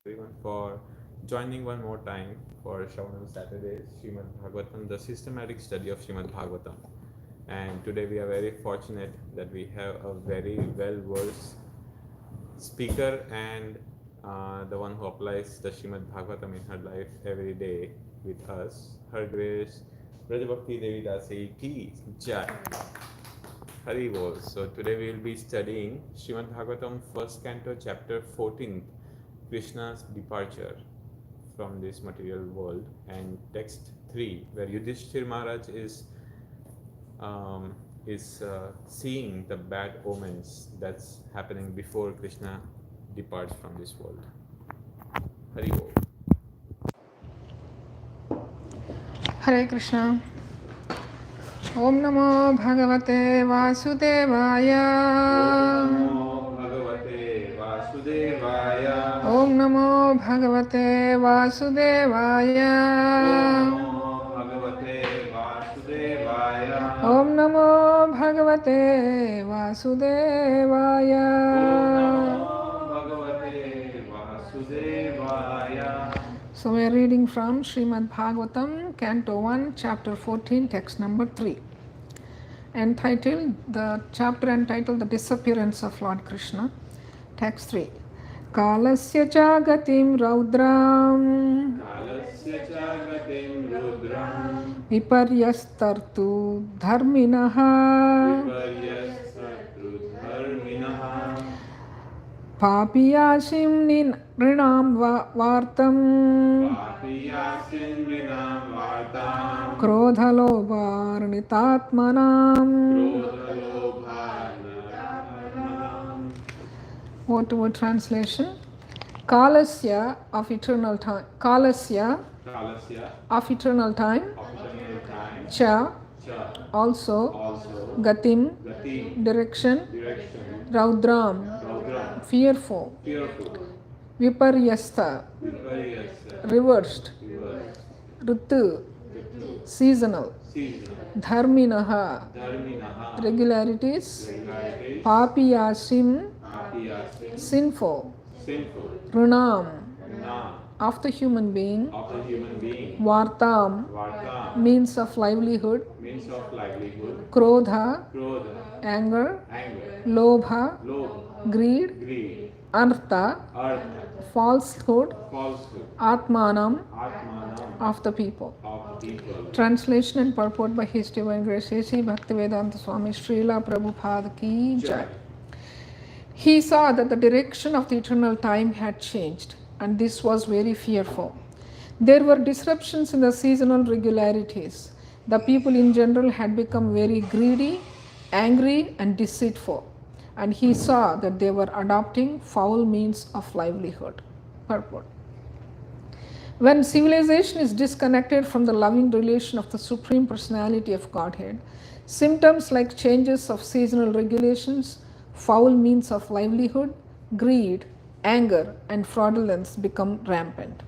everyone for joining one more time for Sravanam Saturdays, Srimad Bhagavatam, the systematic study of Srimad Bhagavatam. And today we are very fortunate that we have a very well versed speaker and the one who applies the Srimad Bhagavatam in her life every day with us, Her Grace Vrajabhakti Devi dasi ki Jai. Hari Bol. So today we will be studying Srimad Bhagavatam, first canto, chapter 14, Krishna's departure from this material world, and text 3, where Yudhishthir Maharaj is seeing the bad omens that's happening before Krishna departs from this world. Hari Bol. Hare Krishna. Om Namo Bhagavate Vasudevaya. Om Namo Bhagavate Vasudevaya. Om Namo Bhagavate Vasudevaya. So we are reading from Srimad Bhagavatam, Canto 1, Chapter 14, text number 3. The chapter entitled The Disappearance of Lord Krishna. Text 3. Kalasya jagatim raudram viparyastartu dharminaha Papiyasim nrinam vartam krodhalobharnitatmanam. Word-to-word translation. Kalasya of eternal time. Kalasya of eternal time. Cha also. Gatim direction. Raudram fearful. Viparyasta reversed. Ritu seasonal. Dharminaha regularities. Papiyasim sinful. Runam of the human being. Vartam means of livelihood. Krodha anger. Lobha greed. Artha falsehood. Atmanam of the people. Translation and purport by His Divine Grace A.C. Bhaktivedanta Swami Srila Prabhupada ki Jai. He saw that the direction of the eternal time had changed, and this was very fearful. There were disruptions in the seasonal regularities. The people in general had become very greedy, angry, and deceitful, and he saw that they were adopting foul means of livelihood. Purport. When civilization is disconnected from the loving relation of the Supreme Personality of Godhead, symptoms like changes of seasonal regulations, foul means of livelihood, greed, anger, and fraudulence become rampant.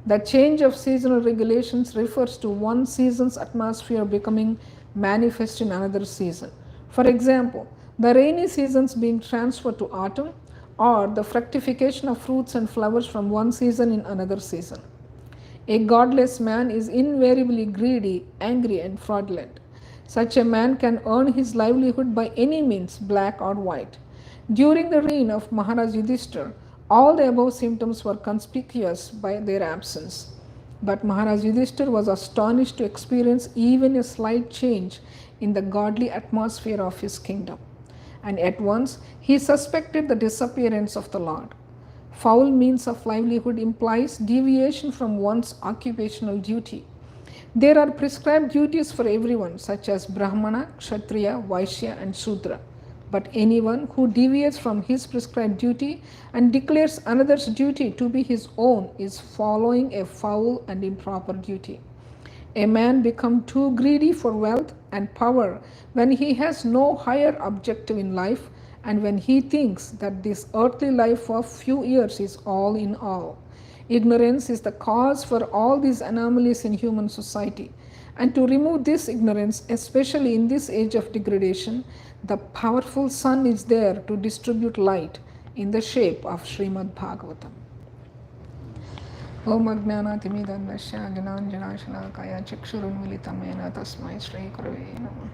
The change of seasonal regulations refers to one season's atmosphere becoming manifest in another season. For example, the rainy seasons being transferred to autumn, or the fructification of fruits and flowers from one season in another season. A godless man is invariably greedy, angry, and fraudulent. Such a man can earn his livelihood by any means, black or white. During the reign of Maharaj Yudhishthir, all the above symptoms were conspicuous by their absence. But Maharaj Yudhishthir was astonished to experience even a slight change in the godly atmosphere of his kingdom. And at once he suspected the disappearance of the Lord. Foul means of livelihood implies deviation from one's occupational duty. There are prescribed duties for everyone, such as Brahmana, Kshatriya, Vaishya, and Shudra. But anyone who deviates from his prescribed duty and declares another's duty to be his own is following a foul and improper duty. A man becomes too greedy for wealth and power when he has no higher objective in life, and when he thinks that this earthly life of few years is all in all. Ignorance is the cause for all these anomalies in human society. And to remove this ignorance, especially in this age of degradation, the powerful sun is there to distribute light in the shape of Srimad Bhagavatam. Om Ajnanatimidandasya Jananjanashalakaya Chakshurunmilitamena Tasmai Shri Gurave Namah.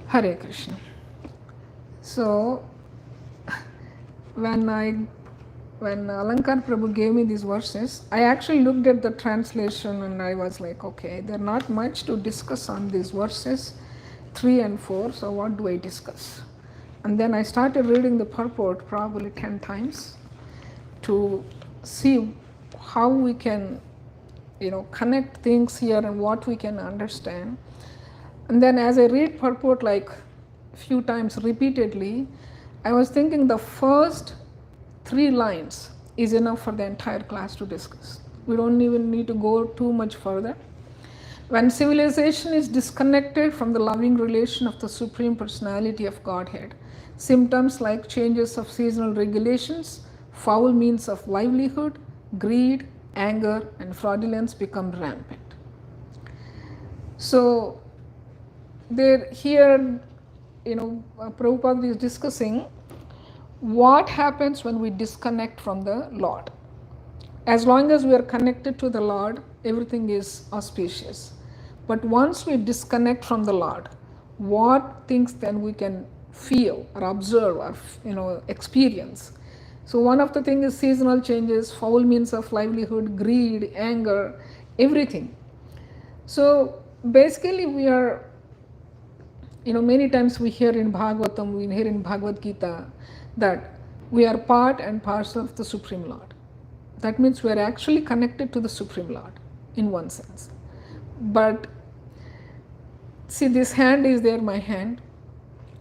Hare Krishna. So, when Alankar Prabhu gave me these verses, I actually looked at the translation and I was like, okay, there's not much to discuss on these verses 3 and 4, so what do I discuss? And then I started reading the purport probably 10 times to see how we can, connect things here and what we can understand. And then as I read purport like a few times repeatedly, I was thinking the first 3 lines is enough for the entire class to discuss. We don't even need to go too much further. When civilization is disconnected from the loving relation of the Supreme Personality of Godhead, symptoms like changes of seasonal regulations, foul means of livelihood, greed, anger, and fraudulence become rampant. So, here, Prabhupada is discussing what happens when we disconnect from the Lord. As long as we are connected to the Lord, everything is auspicious. But once we disconnect from the Lord, what things then we can feel or observe or experience? So one of the things is seasonal changes, foul means of livelihood, greed, anger, everything. So basically we are, many times we hear in Bhagavatam, we hear in Bhagavad Gita that we are part and parcel of the Supreme Lord. That means we are actually connected to the Supreme Lord in one sense. But see, this hand is there, my hand.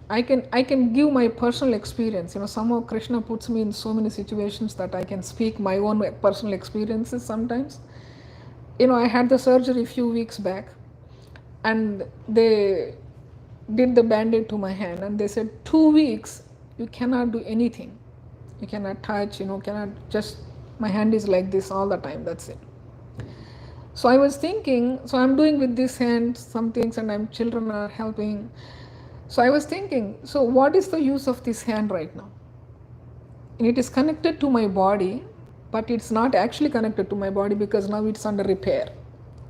I can give my personal experience. Somehow Krishna puts me in so many situations that I can speak my own personal experiences sometimes. I had the surgery a few weeks back and they did the band-aid to my hand and they said 2 weeks you cannot do anything. You cannot touch, cannot just, my hand is like this all the time, that's it. So I was thinking, so I'm doing with this hand some things and children are helping. So I was thinking, so what is the use of this hand right now? And it is connected to my body, but it's not actually connected to my body because now it's under repair.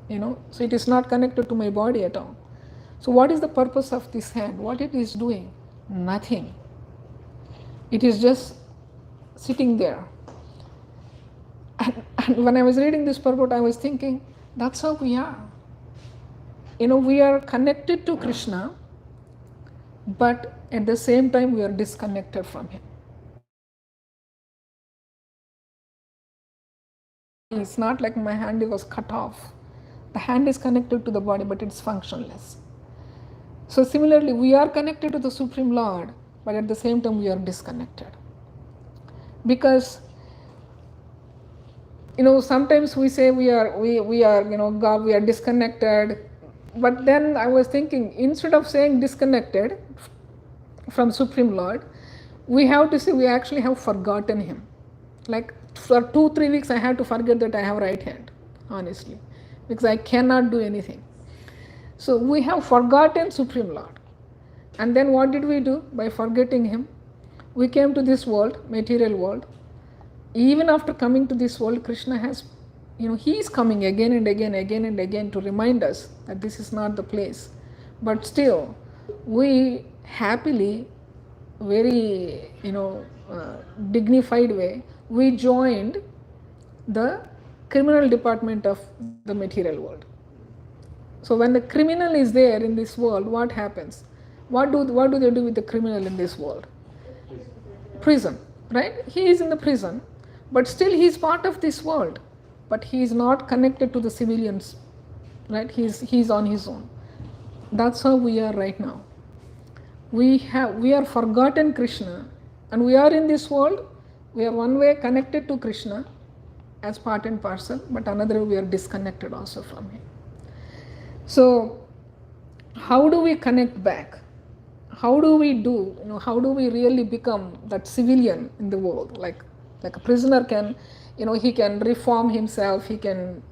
So it is not connected to my body at all. So what is the purpose of this hand? What it is doing? Nothing. It is just sitting there. And when I was reading this purport, I was thinking, that's how we are. We are connected to Krishna, but at the same time we are disconnected from Him. It's not like my hand was cut off. The hand is connected to the body, but it's functionless. So similarly, we are connected to the Supreme Lord, but at the same time we are disconnected. Because sometimes we say we are God, we are disconnected. But then I was thinking, instead of saying disconnected from Supreme Lord, we have to say we actually have forgotten Him. Like for 2-3 weeks I had to forget that I have right hand, honestly, because I cannot do anything. So we have forgotten Supreme Lord. And then what did we do? By forgetting Him, we came to this world, material world. Even after coming to this world, Krishna has, He is coming again and again to remind us that this is not the place. But still, we happily, very, dignified way, we joined the criminal department of the material world. So when the criminal is there in this world, what happens? What do they do with the criminal in this world? Prison, right? He is in the prison, but still he is part of this world, but he is not connected to the civilians, right? He is on his own. That's how we are right now. We are forgotten Krishna, and we are in this world. We are one way connected to Krishna as part and parcel, but another way we are disconnected also from Him. So how do we connect back? How do we do, how do we really become that civilian in the world? Like a prisoner can, he can reform himself, he can,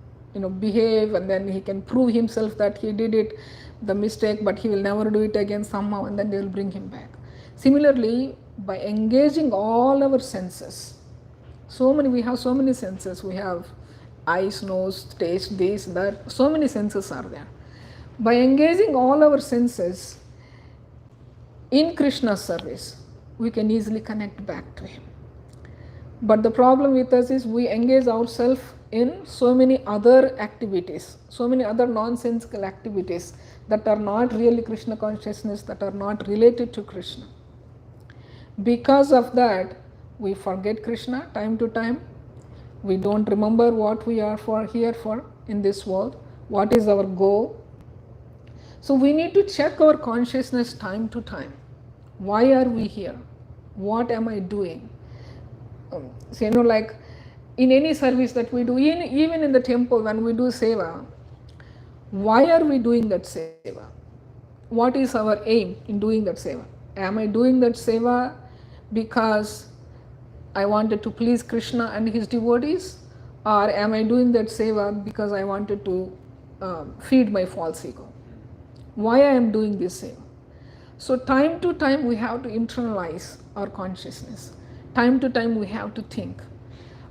behave, and then he can prove himself that he did the mistake, but he will never do it again somehow, and then they will bring him back. Similarly, by engaging all our senses. We have so many senses. We have eyes, nose, taste, this, that. So many senses are there. By engaging all our senses in Krishna's service, we can easily connect back to Him. But the problem with us is we engage ourselves in so many other activities, so many other nonsensical activities that are not really Krishna consciousness, that are not related to Krishna. Because of that, we forget Krishna time to time. We don't remember what we are here for in this world, what is our goal. So we need to check our consciousness time to time. Why are we here? What am I doing? So, like in any service that we do, even in the temple when we do seva, why are we doing that seva? What is our aim in doing that seva? Am I doing that seva because I wanted to please Krishna and his devotees, or am I doing that seva because I wanted to feed my false ego? Why I am doing this seva? So time to time we have to internalize our consciousness. Time to time we have to think.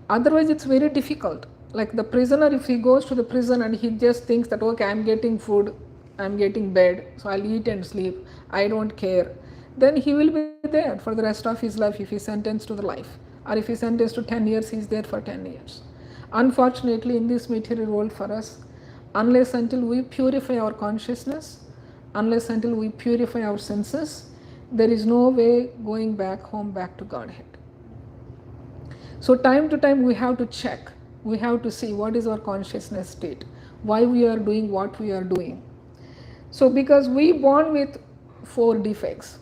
Otherwise it's very difficult. Like the prisoner, if he goes to the prison and he just thinks that, okay, I'm getting food, I'm getting bed, so I'll eat and sleep, I don't care, then he will be there for the rest of his life if he's sentenced to the life. Or if he's sentenced to 10 years, he's there for 10 years. Unfortunately, in this material world for us, unless until we purify our consciousness, unless until we purify our senses, there is no way going back home, back to Godhead. So time to time we have to check, we have to see what is our consciousness state, why we are doing what we are doing. So because we born with 4 defects,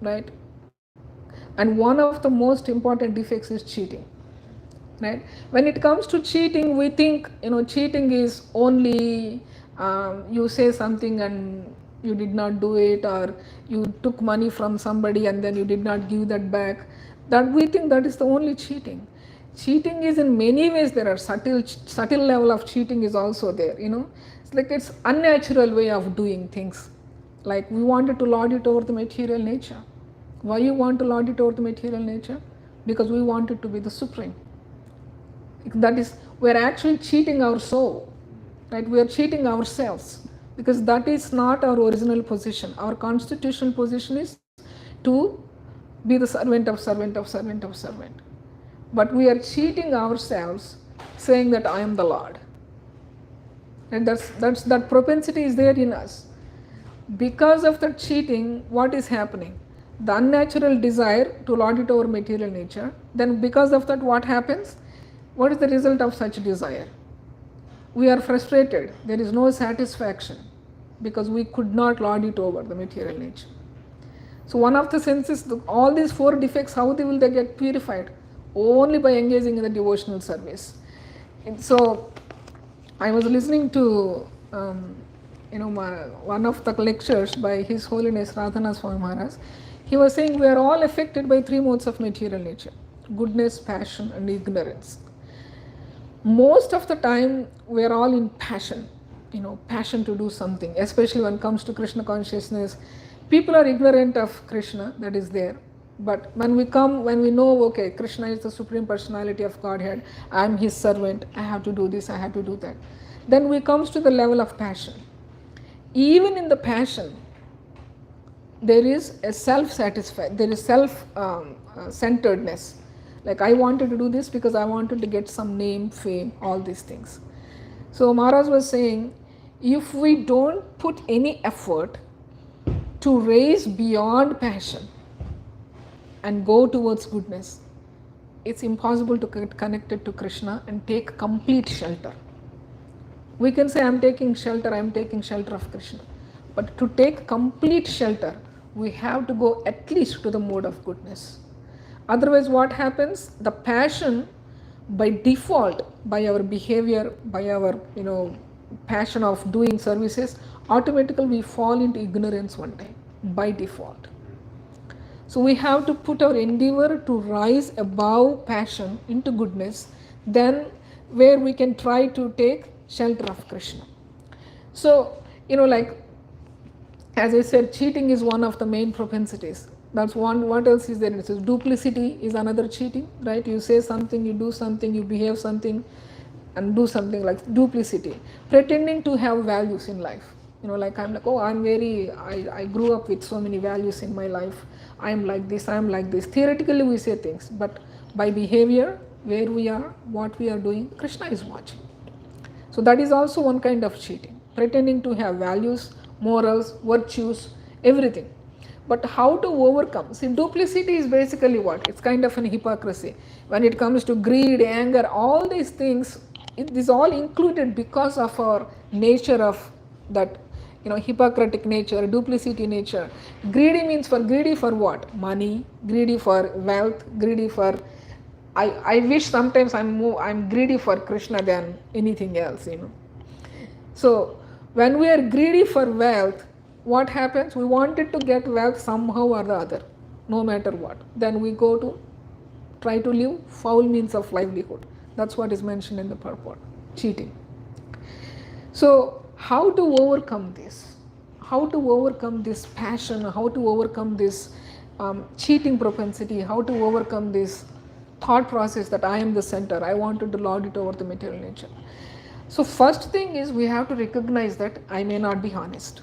right? And one of the most important defects is cheating, right? When it comes to cheating, we think, cheating is only you say something and you did not do it, or you took money from somebody and then you did not give that back. That we think that is the only cheating. Cheating is in many ways, there are subtle level of cheating is also there, It's like it's unnatural way of doing things. Like we wanted to lord it over the material nature. Why you want to lord it over the material nature? Because we want it to be the supreme. That is, we are actually cheating our soul, right? We are cheating ourselves, because that is not our original position. Our constitutional position is to be the servant of servant of servant of servant. But we are cheating ourselves, saying that I am the Lord. And that propensity is there in us. Because of that cheating, what is happening? The unnatural desire to lord it over material nature. Then because of that, what happens? What is the result of such desire? We are frustrated. There is no satisfaction because we could not lord it over the material nature. So one of the senses, all these 4 defects, how will they get purified? Only by engaging in the devotional service. And so I was listening to one of the lectures by His Holiness Radhana Swami Maharaj. He was saying we are all affected by 3 modes of material nature: goodness, passion and ignorance. Most of the time we are all in passion, passion to do something, especially when it comes to Krishna consciousness. People are ignorant of Krishna, that is there. But when we know, okay, Krishna is the Supreme Personality of Godhead, I am His servant, I have to do this, I have to do that. Then we comes to the level of passion. Even in the passion, there is a self-satisfied, there is self-centeredness. Like I wanted to do this because I wanted to get some name, fame, all these things. So Maharaj was saying, if we don't put any effort to raise beyond passion and go towards goodness, it's impossible to get connected to Krishna and take complete shelter. We can say, I'm taking shelter of Krishna. But to take complete shelter, we have to go at least to the mode of goodness. Otherwise, what happens? The passion, by default, by our behavior, by our passion of doing services, automatically we fall into ignorance one day, by default. So we have to put our endeavor to rise above passion into goodness, then where we can try to take shelter of Krishna. So, like as I said, cheating is one of the main propensities. That's one. What else is there? It says duplicity is another cheating, right? You say something, you do something, you behave something, and do something, like duplicity. Pretending to have values in life. Like I'm like, oh, I grew up with so many values in my life. I'm like this, I'm like this. Theoretically, we say things, but by behavior, where we are, what we are doing, Krishna is watching. So that is also one kind of cheating. Pretending to have values, morals, virtues, everything. But how to overcome? See, duplicity is basically what? It's kind of an hypocrisy. When it comes to greed, anger, all these things, it is all included because of our nature of that, hypocritic nature, duplicity nature. Greedy for what? Money, greedy for wealth, greedy for. I wish sometimes I'm greedy for Krishna than anything else. So when we are greedy for wealth, what happens? We wanted to get wealth somehow or the other, no matter what. Then we go to try to live foul means of livelihood. That's what is mentioned in the purport, cheating. So how to overcome this? How to overcome this passion? How to overcome this cheating propensity? How to overcome this thought process that I am the center, I wanted to lord it over the material nature? So first thing is we have to recognize that I may not be honest.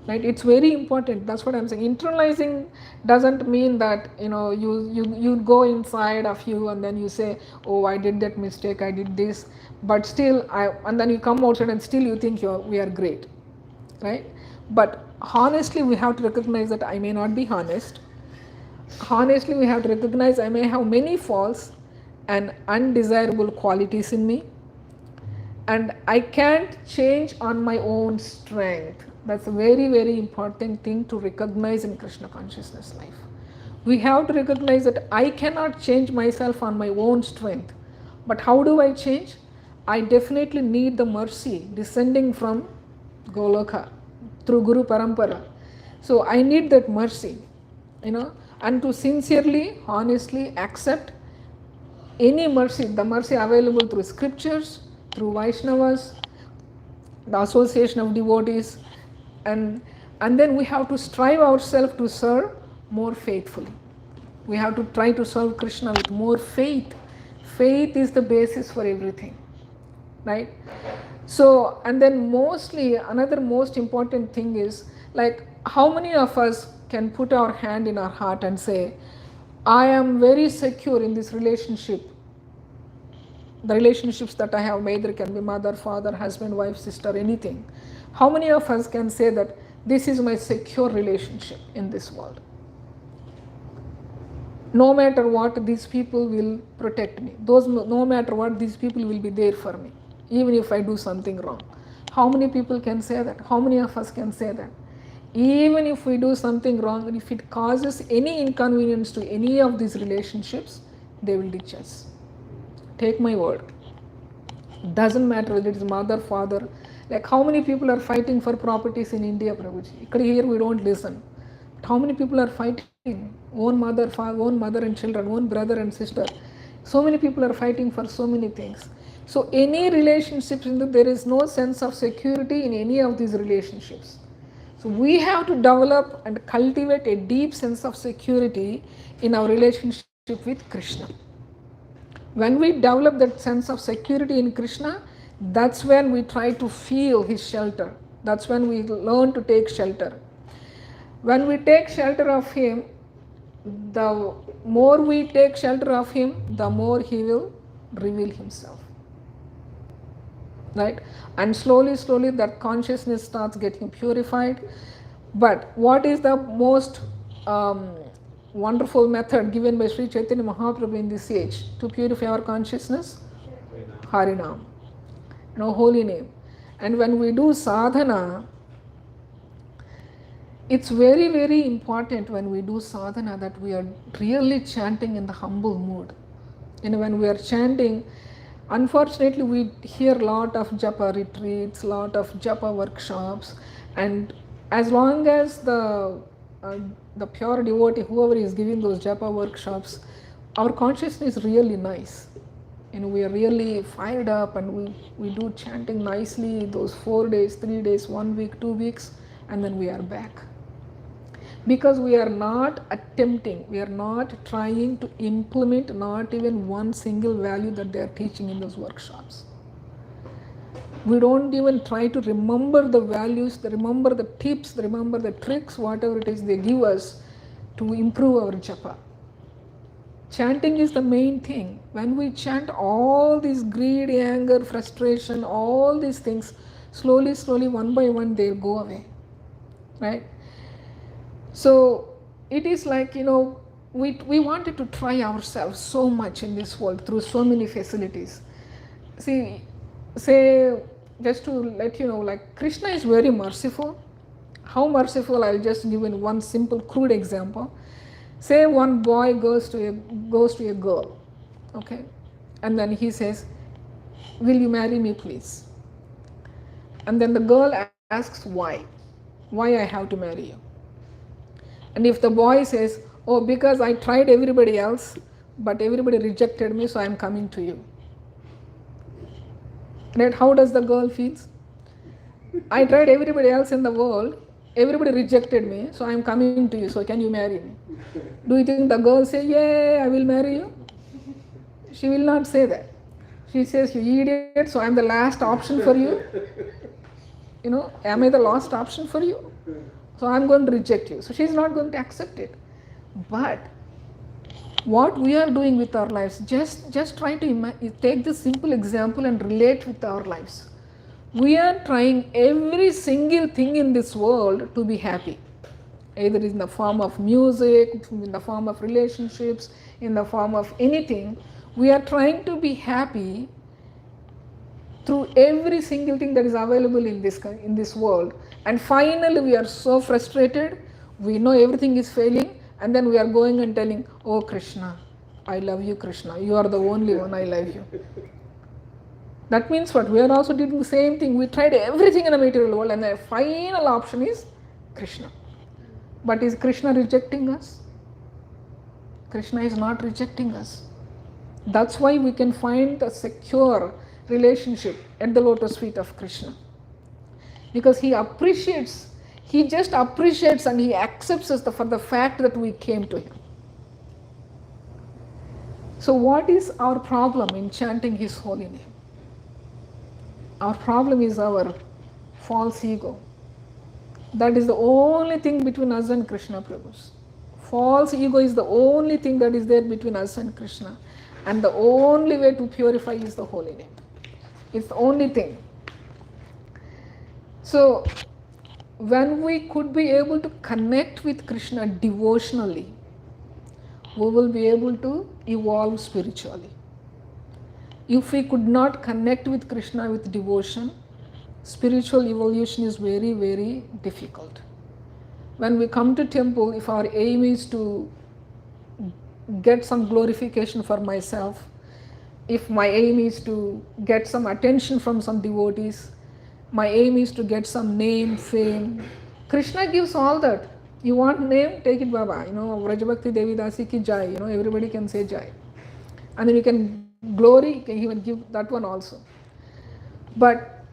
Right? It's very important. That's what I'm saying. Internalizing doesn't mean that you go inside of you and then you say, oh, I did that mistake, I did this, but still and then you come outside and still you think we are great, right? But honestly, we have to recognize that I may not be honest. Honestly, we have to recognize I may have many faults and undesirable qualities in me, and I can't change on my own strength. That's a very, very important thing to recognize in Krishna consciousness life. We have to recognize that I cannot change myself on my own strength. But how do I change? I definitely need the mercy descending from Goloka through Guru Parampara. So I need that mercy, and to sincerely, honestly accept any mercy, the mercy available through scriptures, through Vaishnavas, the association of devotees, and then we have to strive ourselves to serve more faithfully. We have to try to serve Krishna with more faith. Faith is the basis for everything, right? So, and then mostly another most important thing is, like, how many of us can put our hand in our heart and say, I am very secure in this relationship. The relationships that I have, either can be mother, father, husband, wife, sister, anything. How many of us can say that this is my secure relationship in this world? No matter what, these people will protect me. No matter what, these people will be there for me, even if I do something wrong. How many people can say that? How many of us can say that? Even if we do something wrong, and if it causes any inconvenience to any of these relationships, they will ditch us. Take my word. Doesn't matter whether it is mother, father. Like, how many people are fighting for properties in India, Prabhuji? Here we don't listen. But how many people are fighting? Own mother, own mother and children, own brother and sister. So many people are fighting for so many things. So any relationships, there is no sense of security in any of these relationships. So we have to develop and cultivate a deep sense of security in our relationship with Krishna. When we develop that sense of security in Krishna, that's when we try to feel his shelter. That's when we learn to take shelter. When we take shelter of him, the more we take shelter of him, the more he will reveal himself. Right? And slowly, slowly that consciousness starts getting purified. But what is the most wonderful method given by Sri Chaitanya Mahaprabhu in this age to purify our consciousness? Harinam. Holy name. And when we do sadhana, it's very, very important when we do sadhana that we are really chanting in the humble mood. When we are chanting, unfortunately we hear a lot of japa retreats, lot of japa workshops, and as long as the pure devotee, whoever is giving those japa workshops, our consciousness is really nice. We are really fired up, and we do chanting nicely those 4 days, 3 days, 1 week, 2 weeks, and then we are back. Because we are not attempting, we are not trying to implement not even one single value that they are teaching in those workshops. We don't even try to remember the values, remember the tips, remember the tricks, whatever it is they give us to improve our japa. Chanting is the main thing. When we chant, all this greed, anger, frustration, all these things, slowly, one by one, they'll go away. Right? So it is like, we wanted to try ourselves so much in this world through so many facilities. See, say, just to let you know, like Krishna is very merciful. How merciful? I'll just give in one simple crude example. Say one boy goes to a girl, okay, and then he says, "Will you marry me, please?" And then the girl asks, "Why? Why I have to marry you?" And if the boy says, "Oh, because I tried everybody else, but everybody rejected me, so I am coming to you." Right? How does the girl feel? I tried everybody else in the world, everybody rejected me, so I am coming to you, so can you marry me? Do you think the girl say, "Yeah, I will marry you"? She will not say that. She says, "You idiot, so I am the last option for you. Am I the last option for you? So I am going to reject you." So she is not going to accept it. But what we are doing with our lives, just try to take this simple example and relate with our lives. We are trying every single thing in this world to be happy, either in the form of music, in the form of relationships, in the form of anything. We are trying to be happy through every single thing that is available in this world, and finally we are so frustrated, we know everything is failing, and then we are going and telling, "Oh Krishna, I love you, Krishna, you are the only one, I love you." That means what? We are also doing the same thing. We tried everything in the material world, and the final option is Krishna. But is Krishna rejecting us? Krishna is not rejecting us. That's why we can find a secure relationship at the lotus feet of Krishna. Because he just appreciates and he accepts us for the fact that we came to him. So what is our problem in chanting his holy name? Our problem is our false ego. That is the only thing between us and Krishna Prabhus. False ego is the only thing that is there between us and Krishna. And the only way to purify is the holy name. It's the only thing. So when we could be able to connect with Krishna devotionally, we will be able to evolve spiritually. If we could not connect with Krishna with devotion, spiritual evolution is very, very difficult. When we come to temple, if our aim is to get some glorification for myself, if my aim is to get some attention from some devotees, my aim is to get some name, fame, Krishna gives all that. You want name? Take it, Baba. Vrajabhakti Devi dasi ki jai. Everybody can say jai. And then you can glory, you can even give that one also. But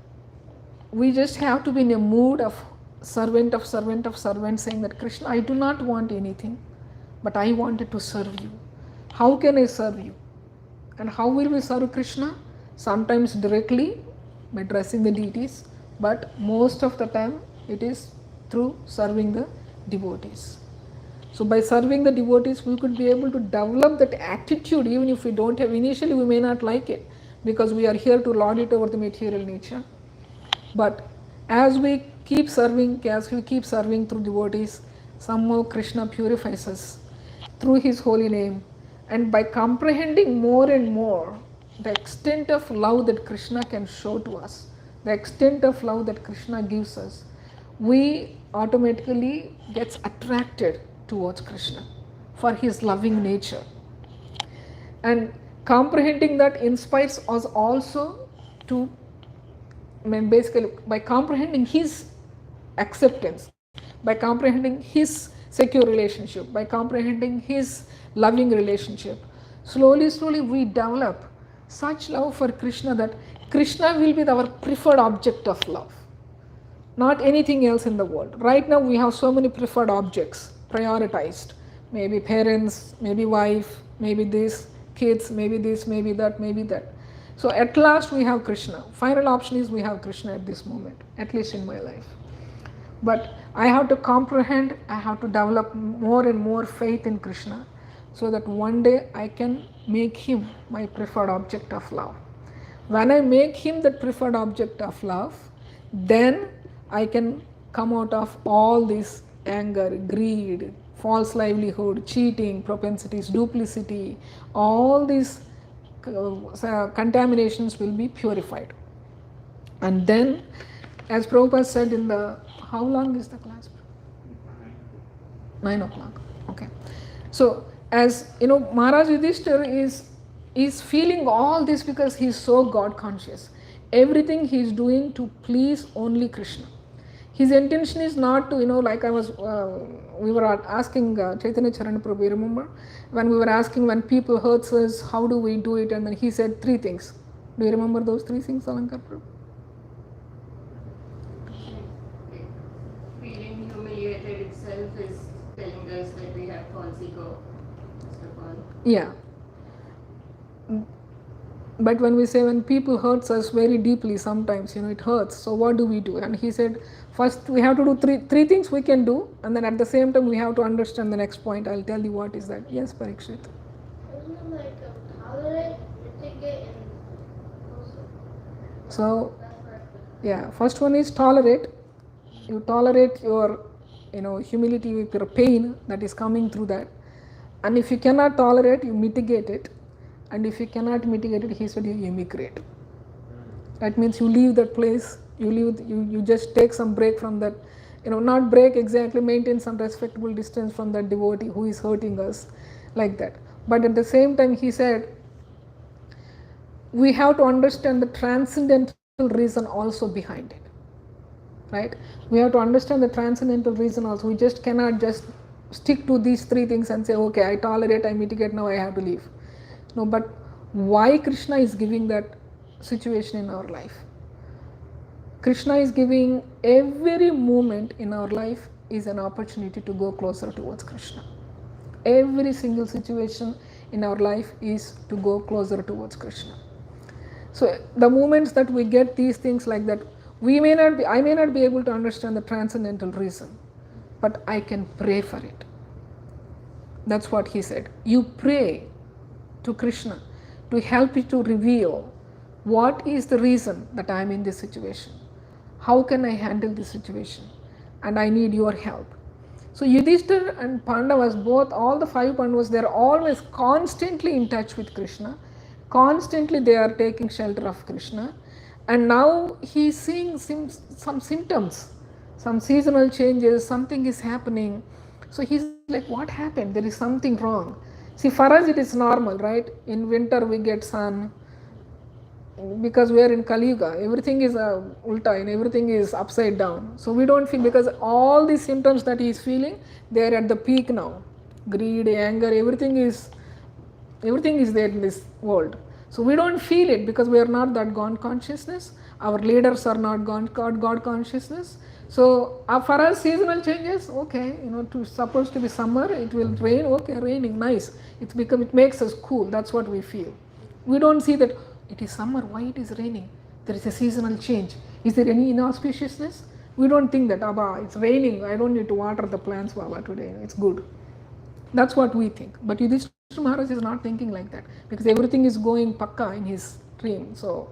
we just have to be in a mood of servant, saying that Krishna, I do not want anything, but I wanted to serve you. How can I serve you? And how will we serve Krishna? Sometimes directly by addressing the deities, but most of the time it is through serving the devotees. So by serving the devotees, we could be able to develop that attitude. Even if we don't have, initially we may not like it, because we are here to lord it over the material nature. But as we keep serving through devotees, somehow Krishna purifies us through his holy name. And by comprehending more and more the extent of love that Krishna can show to us, the extent of love that Krishna gives us, we automatically gets attracted towards Krishna for his loving nature. And comprehending that inspires us also to, basically by comprehending his acceptance, by comprehending his secure relationship, by comprehending his loving relationship, slowly we develop such love for Krishna that Krishna will be our preferred object of love, not anything else in the world. Right now we have so many preferred objects. prioritized. Maybe parents, maybe wife, maybe this, kids, maybe this, maybe that, maybe that. So at last we have Krishna. Final option is we have Krishna at this moment, at least in my life. But I have to comprehend, I have to develop more and more faith in Krishna so that one day I can make him my preferred object of love. When I make him the preferred object of love, then I can come out of all this anger, greed, false livelihood, cheating, propensities, duplicity, all these contaminations will be purified. And then, as Prabhupada said in the, how long is the class? 9 o'clock. Okay. So, as you know, Maharaj Yudhishthira is feeling all this because he is so God conscious. Everything he is doing to please only Krishna. His intention is not to, like we were asking Chaitanya Charan Prabhu, remember? When we were asking when people hurts us, how do we do it? And then he said 3 things. Do you remember those 3 things, Alankar Prabhu? Feeling humiliated itself is telling us that we have false ego. Yeah. But when we say when people hurts us very deeply, sometimes it hurts. So what do we do? And he said, first we have to do three things we can do, and then at the same time we have to understand the next point. I'll tell you what is that. Yes, Parikshit. Isn't it like tolerate, mitigate, and also? So yeah, first one is tolerate. You tolerate your humility with your pain that is coming through that. And if you cannot tolerate, you mitigate it. And if you cannot mitigate it, he said you immigrate. That means you leave that place, you just take some break from that, not break exactly, maintain some respectable distance from that devotee who is hurting us, like that. But at the same time, he said, we have to understand the transcendental reason also behind it. Right? We have to understand the transcendental reason also. We just cannot just stick to these 3 things and say, okay, I tolerate, I mitigate, now I have to leave. No, but why Krishna is giving that situation in our life? Krishna is giving every moment in our life is an opportunity to go closer towards Krishna. Every single situation in our life is to go closer towards Krishna. So the moments that we get these things like that, I may not be able to understand the transcendental reason, but I can pray for it. That's what he said. You pray to Krishna to help you to reveal what is the reason that I am in this situation. How can I handle this situation? And I need your help. So Yudhishthira and Pandavas, both, all the 5 Pandavas, they are always constantly in touch with Krishna. Constantly they are taking shelter of Krishna. And now he is seeing some symptoms, some seasonal changes, something is happening. So he's like, what happened? There is something wrong. See, for us it is normal, right? In winter we get sun, because we are in Kali Yuga, everything is ulta and everything is upside down. So we don't feel, because all these symptoms that he is feeling, they are at the peak now. Greed, anger, everything is there in this world. So we don't feel it because we are not that God consciousness. Our leaders are not God consciousness. So for us, seasonal changes, okay, supposed to be summer, it will rain, okay, raining, nice. It makes us cool. That's what we feel. We don't see that it is summer, why it is raining? There is a seasonal change. Is there any inauspiciousness? We don't think that, Abba, it's raining, I don't need to water the plants, Baba, today, it's good. That's what we think. But Yudhishthira Maharaj is not thinking like that, because everything is going pakka in his dream. So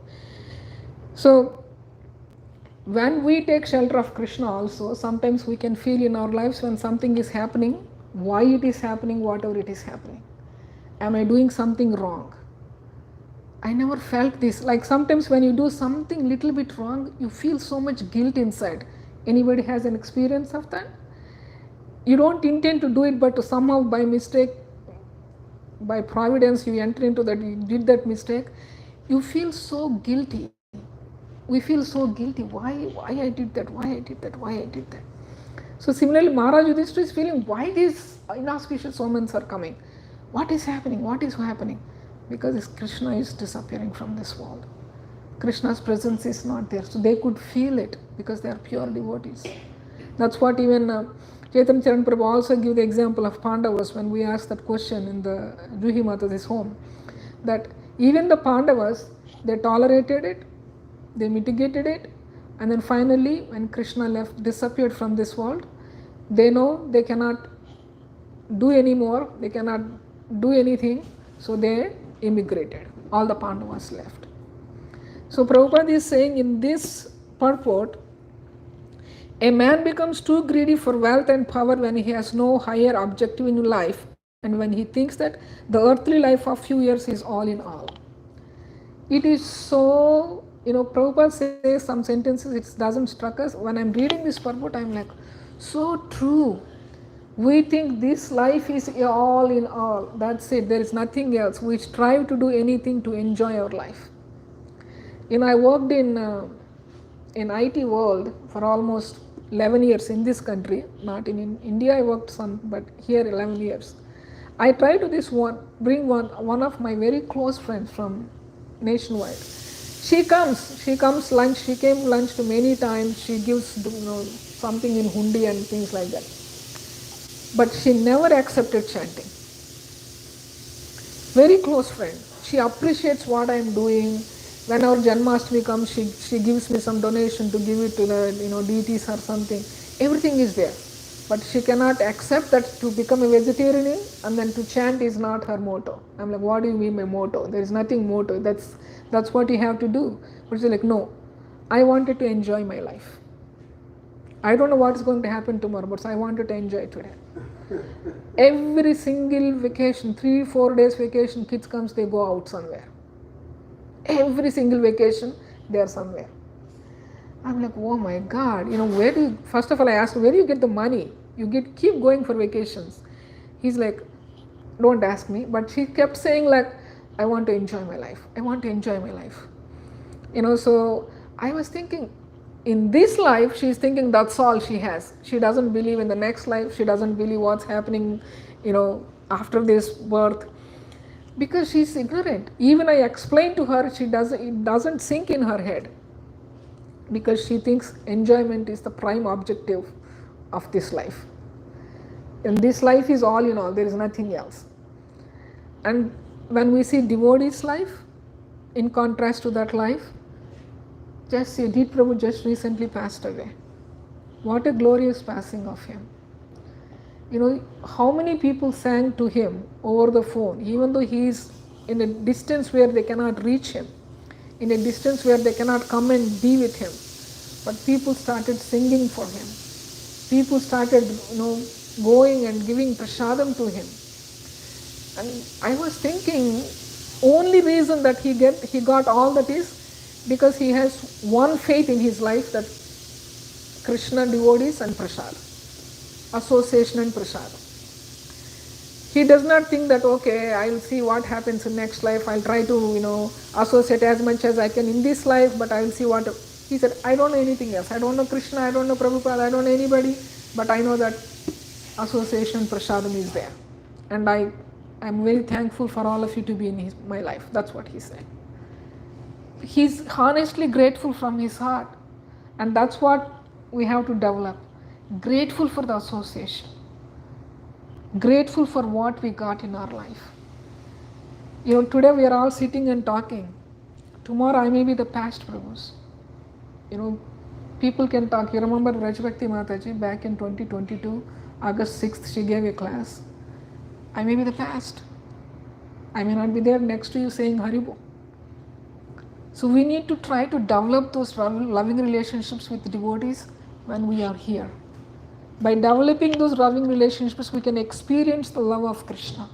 when we take shelter of Krishna also, sometimes we can feel in our lives when something is happening, why it is happening, whatever it is happening. Am I doing something wrong? I never felt this. Like sometimes when you do something little bit wrong, you feel so much guilt inside. Anybody has an experience of that? You don't intend to do it, but somehow by mistake, by providence, you enter into that, you did that mistake. You feel so guilty. We feel so guilty. Why I did that? Why I did that? Why I did that? So similarly, Maharaj Yudhishthira is feeling, why these inauspicious omens are coming? What is happening? What is happening? Because Krishna is disappearing from this world. Krishna's presence is not there. So they could feel it because they are pure devotees. That's what even Chaitanya Charan Prabhu also give the example of Pandavas when we asked that question in the Juhi Mataji's home, that even the Pandavas, they tolerated it, they mitigated it, and then finally when Krishna disappeared from this world, they know they cannot do anymore, they cannot do anything, so they immigrated. All the Pandavas left. So Prabhupada is saying in this purport, a man becomes too greedy for wealth and power when he has no higher objective in life and when he thinks that the earthly life of few years is all in all. It is so, Prabhupada says some sentences, it doesn't struck us. When I'm reading this purport, I'm like, so true. We think this life is all in all. That's it. There is nothing else. We strive to do anything to enjoy our life. I worked in IT world for almost 11 years in this country. Not in India, I worked some, but here 11 years. I tried to bring one of my very close friends from nationwide. She comes lunch. She came lunch to many times. She gives something in hundi and things like that. But she never accepted chanting. Very close friend. She appreciates what I am doing. When our Janmashtami comes, she gives me some donation to give it to the deities or something. Everything is there. But she cannot accept that to become a vegetarian and then to chant is not her motto. I'm like, what do you mean by motto? There is nothing motto. That's what you have to do. But she's like, no, I wanted to enjoy my life. I don't know what is going to happen tomorrow, but I wanted to enjoy today. Every single vacation, 3-4 days vacation, kids comes, they go out somewhere. Every single vacation, they are somewhere. I'm like, oh my God, first of all, I asked, where do you get the money? You keep going for vacations. He's like, don't ask me. But she kept saying like, I want to enjoy my life. I want to enjoy my life. So I was thinking, in this life, she's thinking that's all she has. She doesn't believe in the next life. She doesn't believe what's happening, after this birth. Because she's ignorant. Even I explained to her, it doesn't sink in her head. Because she thinks enjoyment is the prime objective of this life. And this life is all in all, there is nothing else. And when we see devotee's life, in contrast to that life, just see, Deep Prabhu just recently passed away. What a glorious passing of him. How many people sang to him over the phone, even though he is in a distance where they cannot reach him, in a distance where they cannot come and be with him. But people started singing for him. People started, going and giving prasadam to him. And I was thinking, only reason that he got all that is because he has one faith in his life, that Krishna devotees and prasad, association and prasad. He does not think that, okay, I will see what happens in next life. I'll try to, associate as much as I can in this life, but I will see what. He said, I don't know anything else. I don't know Krishna, I don't know Prabhupada, I don't know anybody, but I know that association prasadam is there. And I'm very thankful for all of you to be in my life. That's what he said. He's honestly grateful from his heart. And that's what we have to develop. Grateful for the association. Grateful for what we got in our life. Today we are all sitting and talking. Tomorrow I may be the past Prabhus. People can talk. You remember Vrajabhakti Mataji back in 2022, August 6th, she gave a class. I may be the past. I may not be there next to you saying Haribo. So we need to try to develop those loving relationships with devotees when we are here. By developing those loving relationships, we can experience the love of Krishna.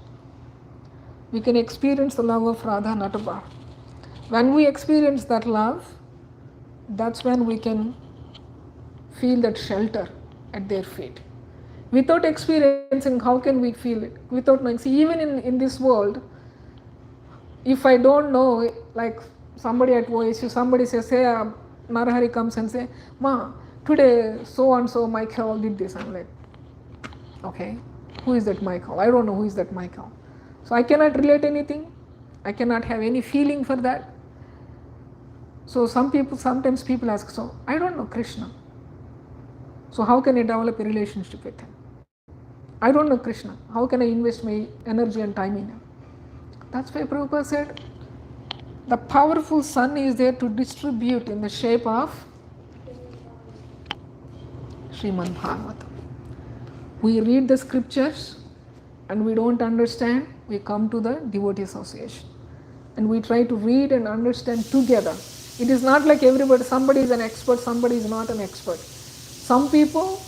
We can experience the love of Radha Nataba. When we experience that love, that's when we can feel that shelter at their feet. Without experiencing, how can we feel it? Without knowing. See, even in this world, if I don't know, like somebody at OSU, somebody says, say, Narahari comes and say, Ma, today so and so Michael did this. I'm like, okay, who is that Michael? I don't know who is that Michael. So I cannot relate anything. I cannot have any feeling for that. So sometimes people ask, so I don't know Krishna. So how can I develop a relationship with him? I don't know Krishna. How can I invest my energy and time in him? That's why Prabhupada said the powerful sun is there to distribute in the shape of Srimad Bhagavatam. We read the scriptures and we don't understand, we come to the devotee association and we try to read and understand together. It is not like everybody, somebody is an expert, somebody is not an expert. Some people,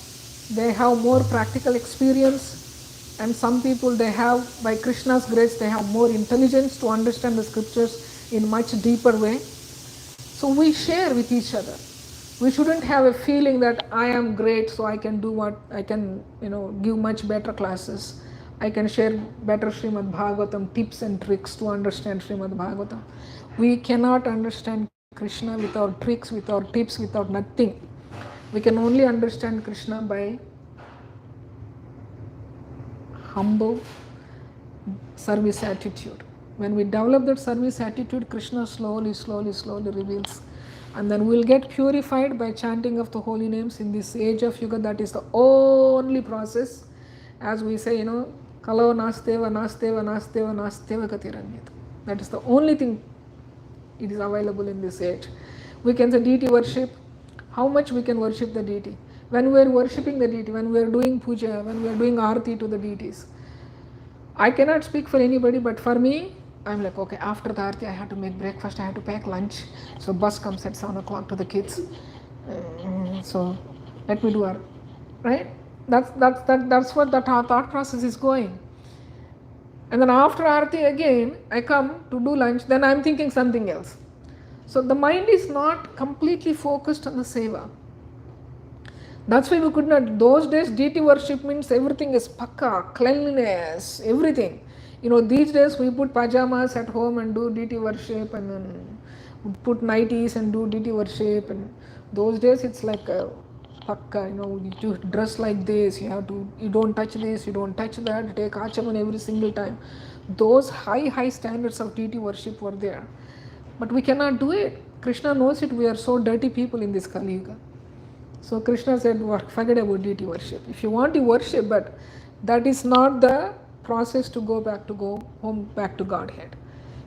they have more practical experience, and some people, they have, by Krishna's grace, they have more intelligence to understand the scriptures in much deeper way. So we share with each other. We shouldn't have a feeling that I am great, so I can do what I can, give much better classes. I can share better Srimad Bhagavatam tips and tricks to understand Srimad Bhagavatam. We cannot understand Krishna without tricks, without tips, without nothing. We can only understand Krishna by humble service attitude. When we develop that service attitude, Krishna slowly reveals. And then we'll get purified by chanting of the holy names in this age of Yuga. That is the only process. As we say, Kalo nasteva, nasteva, nasteva, nasteva gatiranyata. That is the only thing it is available in this age. We can say deity worship. How much we can worship the deity? When we are worshipping the deity, when we are doing puja, when we are doing arati to the deities. I cannot speak for anybody, but for me, I'm like, okay, after the arati, I have to make breakfast, I have to pack lunch. So bus comes at 7 o'clock to the kids. So let me do arati, right? That's what the thought process is going. And then after arati again, I come to do lunch, then I'm thinking something else. So the mind is not completely focused on the seva. That's why we could not, those days deity worship means everything is pakka, cleanliness, everything. These days we put pajamas at home and do deity worship, and then put nighties and do deity worship. And those days it's like pakka, you dress like this, you don't touch this, you don't touch that, take achaman every single time. Those high standards of deity worship were there. But we cannot do it. Krishna knows it, we are so dirty people in this Kali Yuga. So Krishna said, forget about deity worship. If you want to worship, but that is not the process to go home, back to Godhead.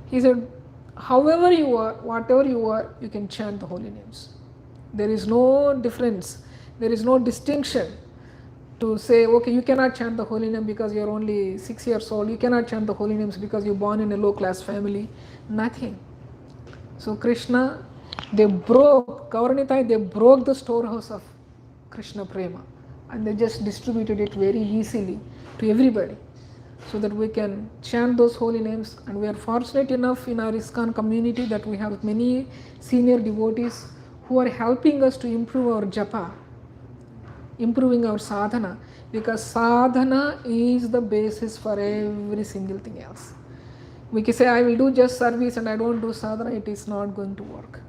He said, however you are, whatever you are, you can chant the holy names. There is no difference. There is no distinction to say, okay, you cannot chant the holy name because you are only 6 years old. You cannot chant the holy names because you are born in a low class family. Nothing. So Krishna, they broke the storehouse of Krishna Prema, and they just distributed it very easily to everybody, so that we can chant those holy names. And we are fortunate enough in our ISKCON community that we have many senior devotees who are helping us to improve our japa, improving our sadhana, because sadhana is the basis for every single thing else. We can say, I will do just service and I don't do sadhana, it is not going to work.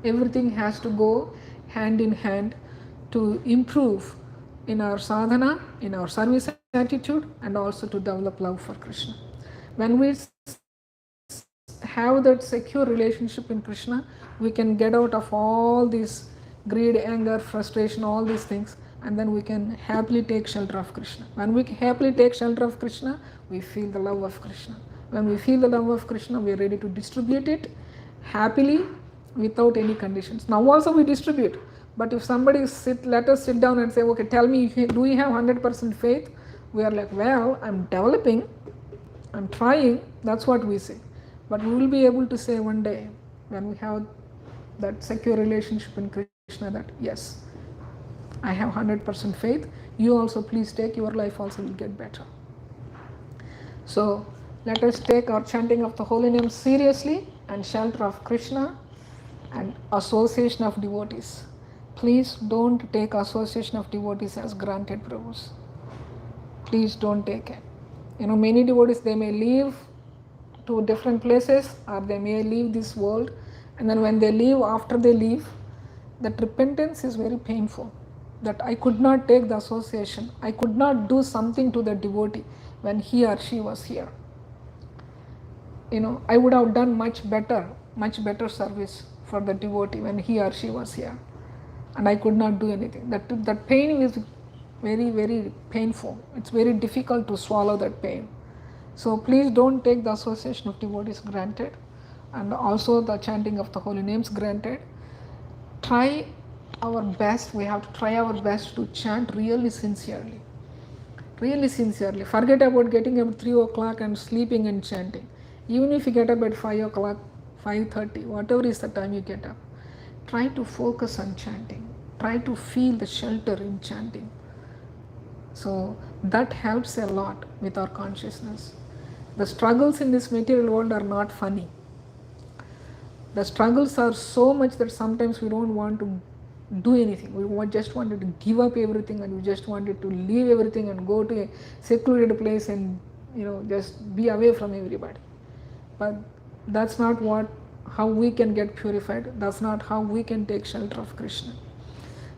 Everything has to go hand in hand to improve in our sadhana, in our service attitude, and also to develop love for Krishna. When we have that secure relationship in Krishna, we can get out of all this greed, anger, frustration, all these things, and then we can happily take shelter of Krishna. When we happily take shelter of Krishna, we feel the love of Krishna. When we feel the love of Krishna, we are ready to distribute it happily without any conditions. Now also we distribute, but if somebody let us sit down and say, okay, tell me, do you have 100% faith? We are like, well, I'm developing, I'm trying, that's what we say. But we will be able to say one day, when we have that secure relationship in Krishna, that yes, I have 100% faith, you also please take, your life also will get better. So let us take our chanting of the holy name seriously, and shelter of Krishna and association of devotees. Please don't take association of devotees as granted, Prabhus. Please don't take it. Many devotees, they may leave to different places, or they may leave this world, and then when they leave, after they leave, that repentance is very painful. That I could not take the association, I could not do something to the devotee when he or she was here. I would have done much better service for the devotee when he or she was here, and I could not do anything. That pain is very, very painful. It's very difficult to swallow that pain. So please don't take the association of devotees granted, and also the chanting of the holy names granted. Try our best, we have to try our best to chant really sincerely. Really sincerely. Forget about getting up at 3 o'clock and sleeping and chanting. Even if you get up at 5 o'clock, 5:30, whatever is the time you get up, try to focus on chanting. Try to feel the shelter in chanting. So that helps a lot with our consciousness. The struggles in this material world are not funny. The struggles are so much that sometimes we don't want to do anything. We just wanted to give up everything, and we just wanted to leave everything and go to a secluded place and just be away from everybody. But that's not how we can get purified. That's not how we can take shelter of Krishna.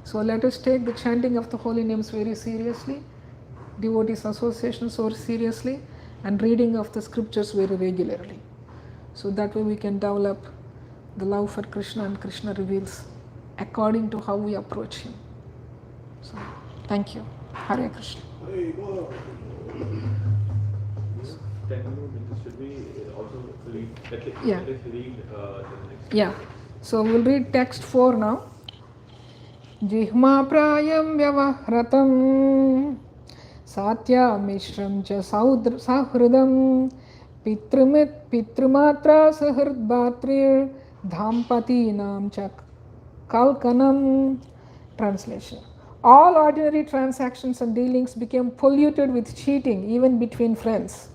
So let us take the chanting of the holy names very seriously, devotees association so seriously, and reading of the scriptures very regularly. So that way we can develop the love for Krishna, and Krishna reveals according to how we approach him. So thank you. Hare Krishna. Should we also read, Yeah. let us read the next? Yeah. So we'll read text 4 now. Jihma prayam vyavahratam satya mishram cha sahridam pitrumatra sahrid bhatrir dhampati nam cha kalkanam. Translation. All ordinary transactions and dealings became polluted with cheating even between friends.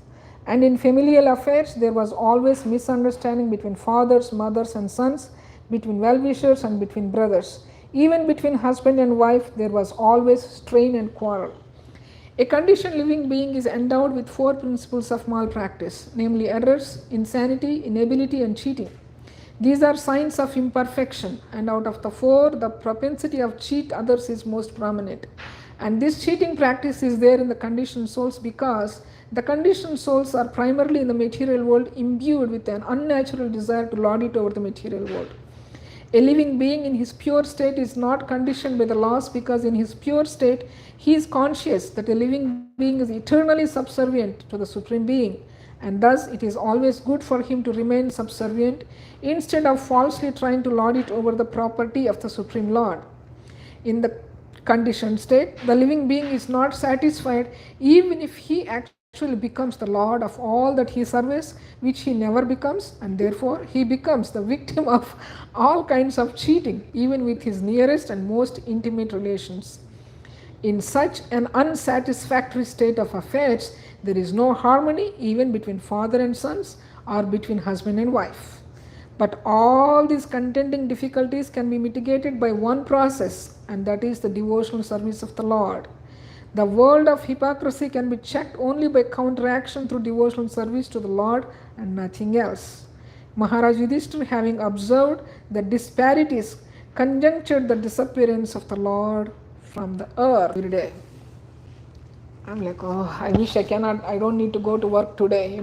And in familial affairs, there was always misunderstanding between fathers, mothers, and sons, between well-wishers and between brothers. Even between husband and wife, there was always strain and quarrel. A conditioned living being is endowed with 4 principles of malpractice, namely errors, insanity, inability, and cheating. These are signs of imperfection, and out of the 4, the propensity of cheat others is most prominent. And this cheating practice is there in the conditioned souls because the conditioned souls are primarily in the material world imbued with an unnatural desire to lord it over the material world. A living being in his pure state is not conditioned by the laws because in his pure state he is conscious that a living being is eternally subservient to the Supreme Being, and thus it is always good for him to remain subservient instead of falsely trying to lord it over the property of the Supreme Lord. In the conditioned state, the living being is not satisfied even if he actually becomes the lord of all that he serves, which he never becomes, and therefore he becomes the victim of all kinds of cheating, even with his nearest and most intimate relations. In such an unsatisfactory state of affairs, there is no harmony even between father and sons or between husband and wife. But all these contending difficulties can be mitigated by one process, and that is the devotional service of the Lord. The world of hypocrisy can be checked only by counteraction through devotional service to the Lord and nothing else. Maharaj Yudhishthira, having observed the disparities, conjectured the disappearance of the Lord from the earth every day. I'm like, oh, I wish I don't need to go to work today,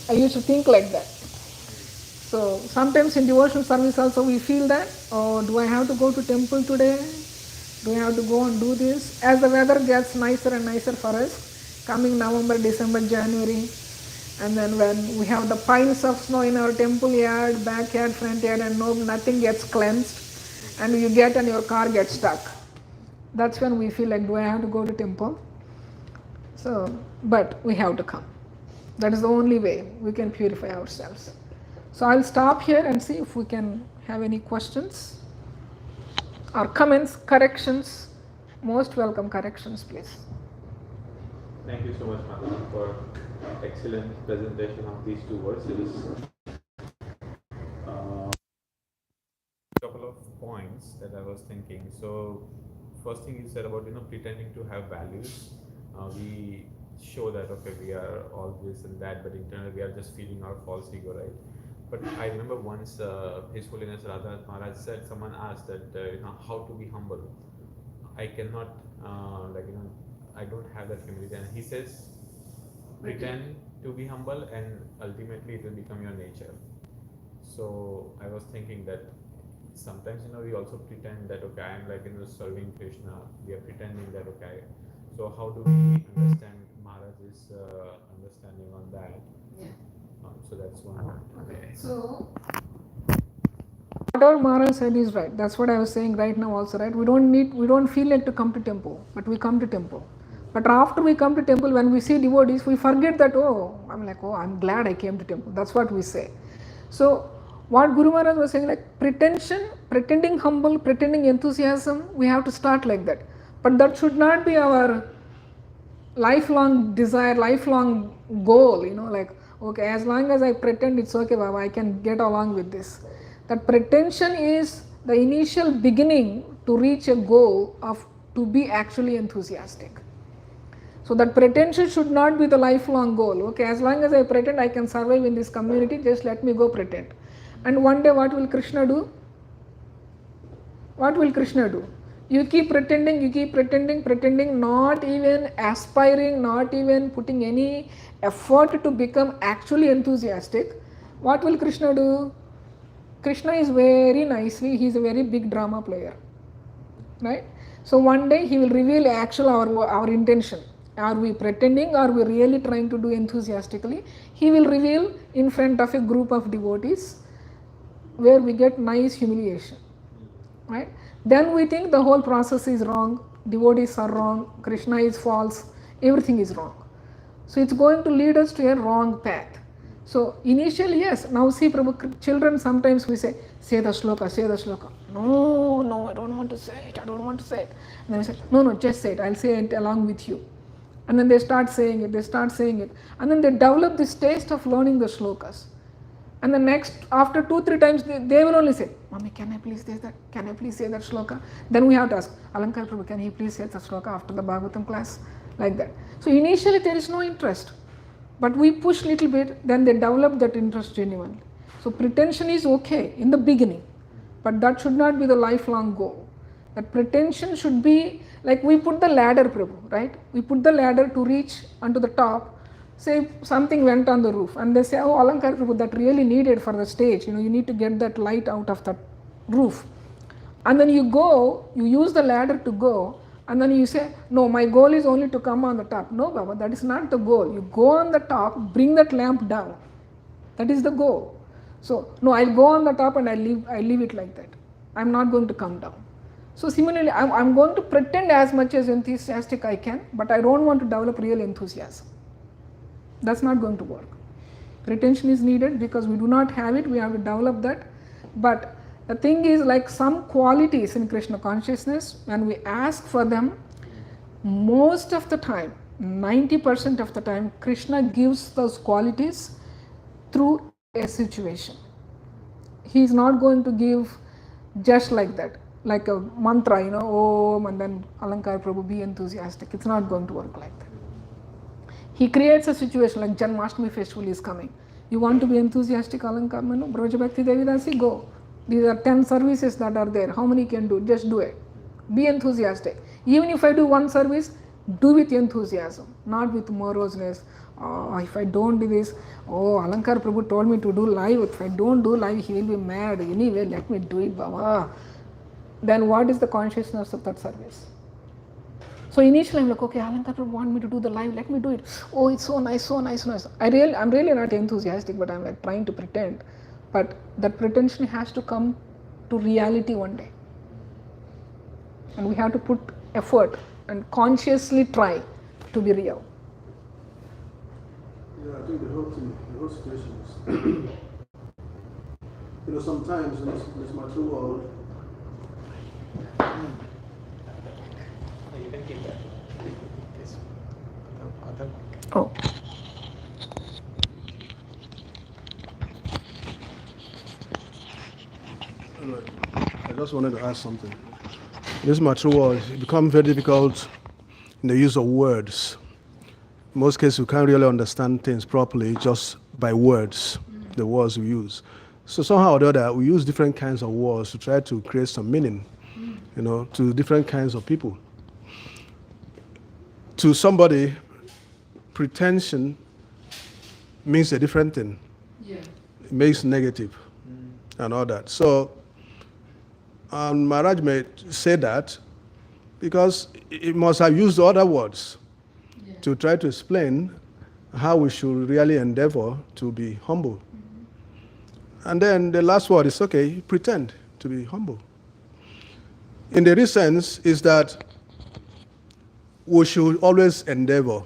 I used to think like that. So sometimes in devotional service also we feel that, oh, do I have to go to temple today? Do I have to go and do this? As the weather gets nicer and nicer for us, coming November, December, January, and then when we have the piles of snow in our temple yard, backyard, front yard, and nothing gets cleansed, and you get and your car gets stuck. That's when we feel like, do I have to go to temple? So, but we have to come. That is the only way we can purify ourselves. So I'll stop here and see if we can have any questions or comments, corrections. Most welcome corrections, please. Thank you so much, Madam, for excellent presentation of these 2 verses. Couple of points that I was thinking. So, first thing you said about pretending to have values. We show that okay, we are all this and that, but internally we are just feeding our false ego, right? But I remember once His Holiness Radha Maharaj said, someone asked that how to be humble. I cannot I don't have that humility, and he says, pretend to be humble, and ultimately it will become your nature. So I was thinking that sometimes we also pretend that okay, I am serving Krishna. We are pretending that okay. So how do we understand Maharaj's understanding on that? Yeah. So that's one. Okay. So whatever Maharaj said is right. That's what I was saying right now also, right? We don't feel like to come to temple, but we come to temple. But after we come to temple, when we see devotees, we forget that, oh, I'm glad I came to temple. That's what we say. So what Guru Maharaj was saying, like pretending humble, pretending enthusiasm, we have to start like that. But that should not be our lifelong desire, lifelong goal, like, okay, as long as I pretend it's okay, Baba, I can get along with this. That pretension is the initial beginning to reach a goal of to be actually enthusiastic. So that pretension should not be the lifelong goal. Okay, as long as I pretend I can survive in this community, just let me go pretend. And one day what will Krishna do? What will Krishna do? You keep pretending, not even aspiring, not even putting any effort to become actually enthusiastic. What will Krishna do? Krishna is very nicely, he is a very big drama player. Right? So one day he will reveal actual our intention. Are we pretending? Are we really trying to do enthusiastically? He will reveal in front of a group of devotees where we get nice humiliation. Right? Then we think the whole process is wrong, devotees are wrong, Krishna is false, everything is wrong. So it's going to lead us to a wrong path. So initially, yes, now see Prabhu, children sometimes we say the shloka, say the shloka. No, I don't want to say it, I don't want to say it. And then we say, no, just say it, I'll say it along with you. And then they start saying it, and then they develop this taste of learning the shlokas. And the next, after 2-3 times, they will only say, Mommy, can I please say that? Can I please say that shloka? Then we have to ask, Alankar Prabhu, can he please say the shloka after the Bhagavatam class? Like that. So initially there is no interest. But we push little bit, then they develop that interest genuinely. So pretension is okay in the beginning. But that should not be the lifelong goal. That pretension should be, like we put the ladder, Prabhu, right? We put the ladder to reach onto the top. Say something went on the roof and they say, oh, Alankar Prabhu, that really needed for the stage, you need to get that light out of that roof. And then you go, you use the ladder to go, and then you say, no, my goal is only to come on the top. No, Baba, that is not the goal. You go on the top, bring that lamp down. That is the goal. So, no, I'll go on the top and I leave it like that. I'm not going to come down. So similarly, I'm going to pretend as much as enthusiastic I can, but I don't want to develop real enthusiasm. That's not going to work. Pretension is needed because we do not have it, we have to develop that. But the thing is, like some qualities in Krishna consciousness, when we ask for them, most of the time, 90% of the time, Krishna gives those qualities through a situation. He is not going to give just like that, like a mantra, Om, and then Alankar Prabhu, be enthusiastic. It's not going to work like that. He creates a situation like Janmashtami festival is coming. You want to be enthusiastic, Alankar, Vrajabhakti, Devi, dasi, go. These are 10 services that are there. How many can do? Just do it. Be enthusiastic. Even if I do one service, do with enthusiasm, not with moroseness. Oh, if I don't do this, oh, Alankar Prabhu told me to do live. If I don't do live, he will be mad. Anyway, let me do it, Baba. Then what is the consciousness of that service? So initially I'm like, okay, Alankar Prabhu want me to do the live, let me do it. Oh, it's so nice, so nice, so nice. I'm really not enthusiastic, but I'm like trying to pretend. But that pretension has to come to reality one day. And we have to put effort and consciously try to be real. Yeah, I think the whole situation is, sometimes in this material world, You can keep that. Oh. I just wanted to ask something. This material world, it becomes very difficult in the use of words. In most cases, we can't really understand things properly just by words, the words we use. So somehow or the other, we use different kinds of words to try to create some meaning, to different kinds of people. To somebody, pretension means a different thing. Yeah. It makes negative and all that. So Maharaj may say that, because it must have used other words to try to explain how we should really endeavor to be humble. And then the last word is, okay, pretend to be humble. In the real sense is that we should always endeavor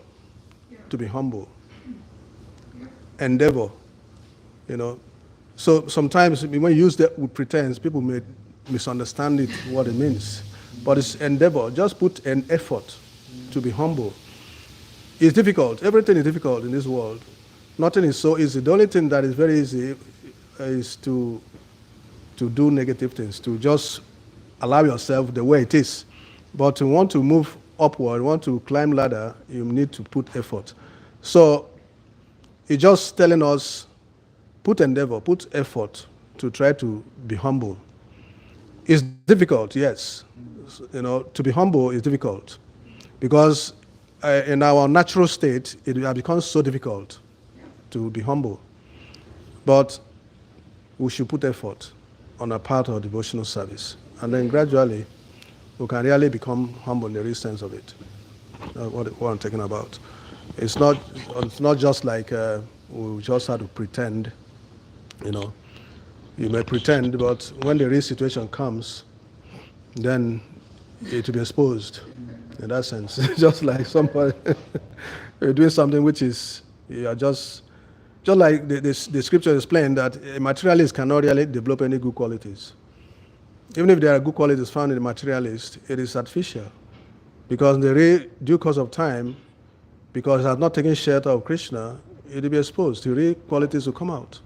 to be humble. Endeavor, you know. So sometimes when you use that with pretense, people may misunderstand it, what it means. But it's endeavor. Just put an effort to be humble. It's difficult. Everything is difficult in this world. Nothing is so easy. The only thing that is very easy is to do negative things, to just allow yourself the way it is. But to want to move upward, want to climb ladder, you need to put effort. So it's just telling us, put endeavor, put effort to try to be humble. It's difficult, yes. You know, to be humble is difficult because in our natural state, it has become so difficult to be humble. But we should put effort on a part of devotional service. And then gradually, we can really become humble in the real sense of it. What I'm talking about. It's not just like we just have to pretend, you know. You may pretend, but when the real situation comes, then it will be exposed in that sense. Just like somebody you're doing something which is, you are just like the scripture explained that a materialist cannot really develop any good qualities. Even if there are good qualities found in a materialist, it is artificial. Because in the due course of time, because it has not taken shelter of Krishna, it will be exposed. The real qualities will come out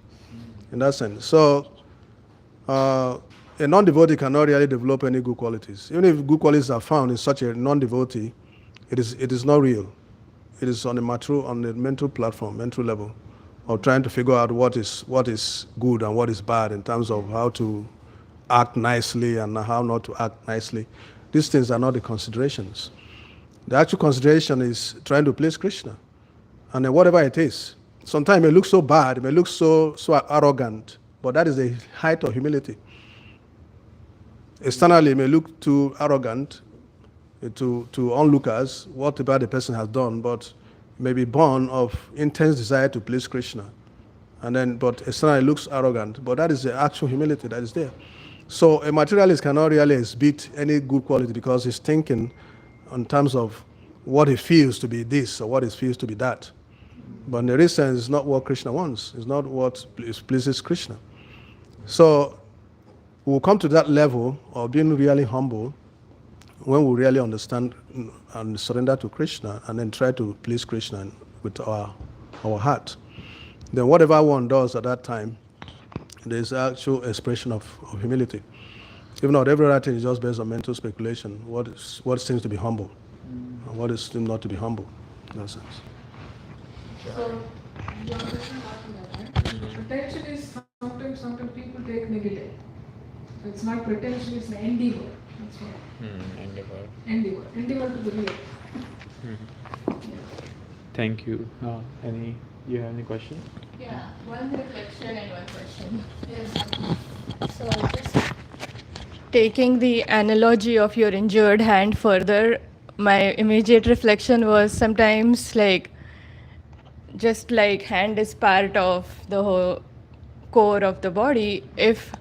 in that sense. So a non-devotee cannot really develop any good qualities. Even if good qualities are found in such a non-devotee, it is not real. It is on the mental platform, mental level, of trying to figure out what is good and what is bad in terms of how to act nicely and how not to act nicely. These things are not the considerations. The actual consideration is trying to please Krishna. And then whatever it is, sometimes it may look so bad, it may look so arrogant, but that is the height of humility. Externally, it may look too arrogant to onlookers, whatever the person has done, but it may be born of intense desire to please Krishna. And then, but externally it looks arrogant, but that is the actual humility that is there. So a materialist cannot really exhibit any good quality because he's thinking in terms of what he feels to be this or what he feels to be that. But in the real sense, it's not what Krishna wants. It's not what pleases Krishna. So we'll come to that level of being really humble when we really understand and surrender to Krishna and then try to please Krishna with our heart. Then whatever one does at that time, there's actual expression of humility. If not, every other thing is just based on mental speculation. What seems to be humble, and what is not to be humble, in that sense. So, your question about that. Pretension is sometimes people take negative. So it's not pretension, it's an endeavor. That's what. Endeavor to be real. Thank you. You have any question? Yeah, one reflection and one question. Yes. So just taking the analogy of your injured hand further, my immediate reflection was sometimes like just like hand is part of the whole core of the body. If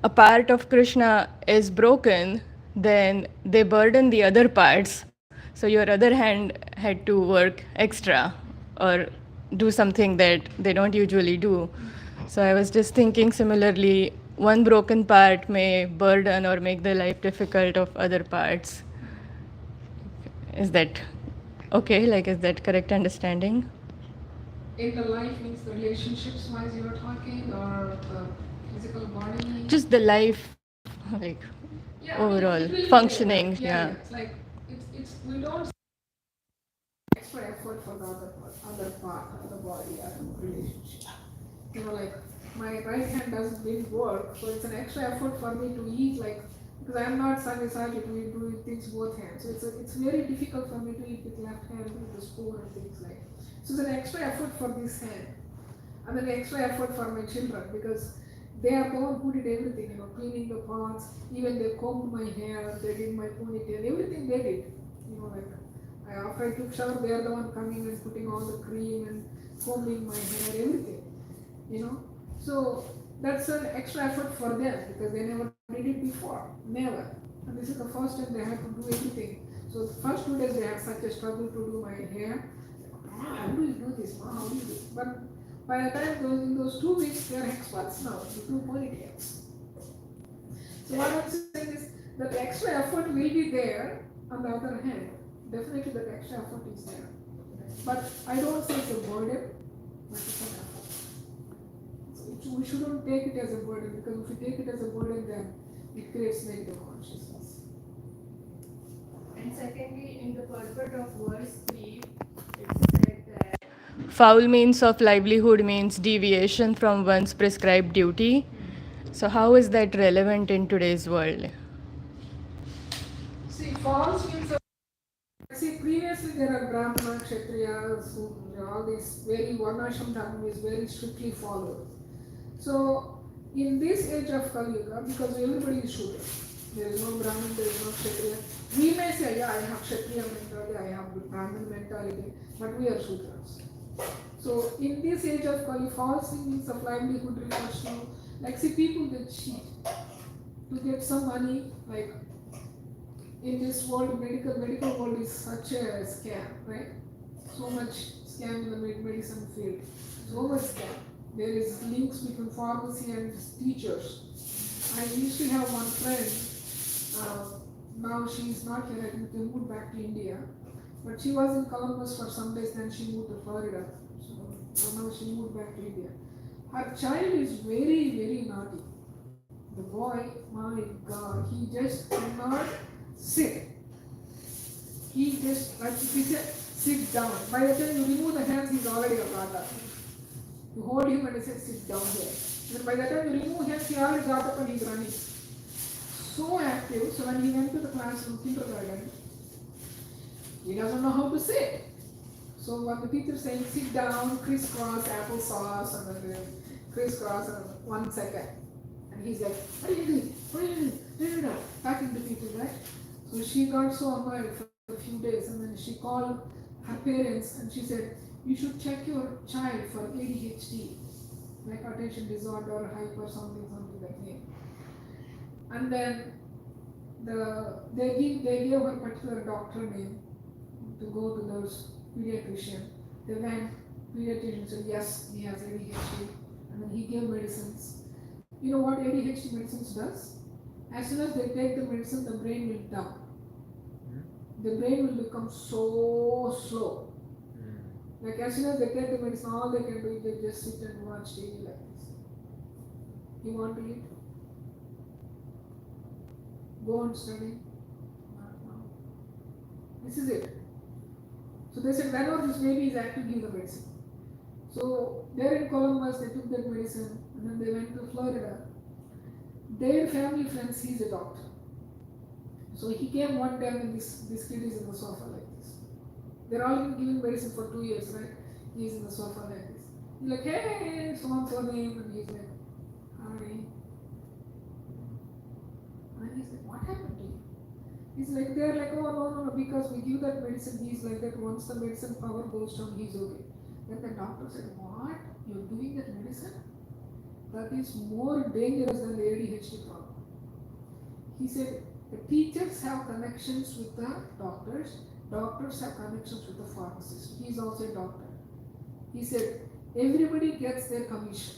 a part of Krishna is broken, then they burden the other parts. So your other hand had to work extra or do something that they don't usually do. So I was just thinking similarly, one broken part may burden or make the life difficult of other parts. Is that okay? Like, is that correct understanding? In the life means the relationships wise you are talking or the physical body? Just the life, like overall it will functioning. be there. Yeah. It's like it's we don't extra effort for the other part of the body or the relationship. You know, like my right hand didn't work, so it's an extra effort for me to eat, like because I'm not Savisali to do things both hands. So it's very difficult for me to eat with left hand with the spoon and things like. So it's an extra effort for this hand, and then extra effort for my children because they are the one who did everything, cleaning the pots, even they combed my hair, they did my ponytail, everything they did. After I took shower, they are the one coming and putting all the cream and combing my hair, everything. So that's an extra effort for them because they never did it before, never. And this is the first time they have to do everything. So the first 2 days they had such a struggle to do my hair. How do you do this? How do you do this? But by the time in those 2 weeks, they are experts now to do ponytails. So what I'm saying is that the extra effort will be there. On the other hand, definitely that extra effort is there. But I don't say it's a burden, but it's an effort. So we shouldn't take it as a burden, because if we take it as a burden, then it creates negative consciousness. And secondly, in the purport of verse 3, it said that foul means of livelihood means deviation from one's prescribed duty. So how is that relevant in today's world? See, false means of. See, previously there are Brahmana, Kshatriyas, all these very Varnashram dharma is very strictly followed. So, in this age of Kali Yuga, because everybody is Shudra, there is no Brahman, there is no Kshatriya. We may say, yeah, I have Kshatriya mentality, I have Brahman mentality, but we are Shudras. So, in this age of Kali, false means of livelihood refers to, like, see, people that cheat to get some money, like, in this world, medical world is such a scam, right? So much scam in the medicine field, so much scam. There is links between pharmacy and teachers. I used to have one friend, now she's not here, I think they moved back to India, but she was in Columbus for some days, then she moved to Florida, so now she moved back to India. Her child is very, very naughty. The boy, my God, he just cannot sit. He just, like if he said, sit down. By the time you remove the hands, he's already a brother. You hold him and he says, sit down here. And by the time you remove hands, he already got up and he's running. So active, so when he went to the classroom, kindergarten, he doesn't know how to sit. So when the teacher saying, sit down, crisscross, applesauce, and then crisscross, and 1 second. And he's like, what are you doing? What are you doing? Talking to people, right? So she got so annoyed for a few days, and then she called her parents and she said, you should check your child for ADHD, like attention disorder, hyper something like that. And then they gave her particular doctor name to go to those pediatrician. They went, pediatrician said, yes, he has ADHD, and then he gave medicines. You know what ADHD medicines does? As soon as they take the medicine, the brain will dump. The brain will become so slow. Like as soon as they take the medicine, all they can do is they just sit and watch TV like this. You want to eat? Go and study? Not now. This is it. So they said, whenever this baby is active, give the medicine. So there in Columbus, they took that medicine and then they went to Florida. Their family friends, he's a doctor. So he came one time and this kid is in the sofa like this. They're all been giving medicine for 2 years, right? He's in the sofa like this. He's like, hey, so-and-so name, and he's like, hi. And he's like, what happened to you? He's like, they're like, oh, no, because we give that medicine, he's like that, once the medicine power goes down, he's okay. Then the doctor said, what? You're giving that medicine? That is more dangerous than the ADHD problem. He said, the teachers have connections with the doctors have connections with the pharmacist. He is also a doctor. He said, everybody gets their commission.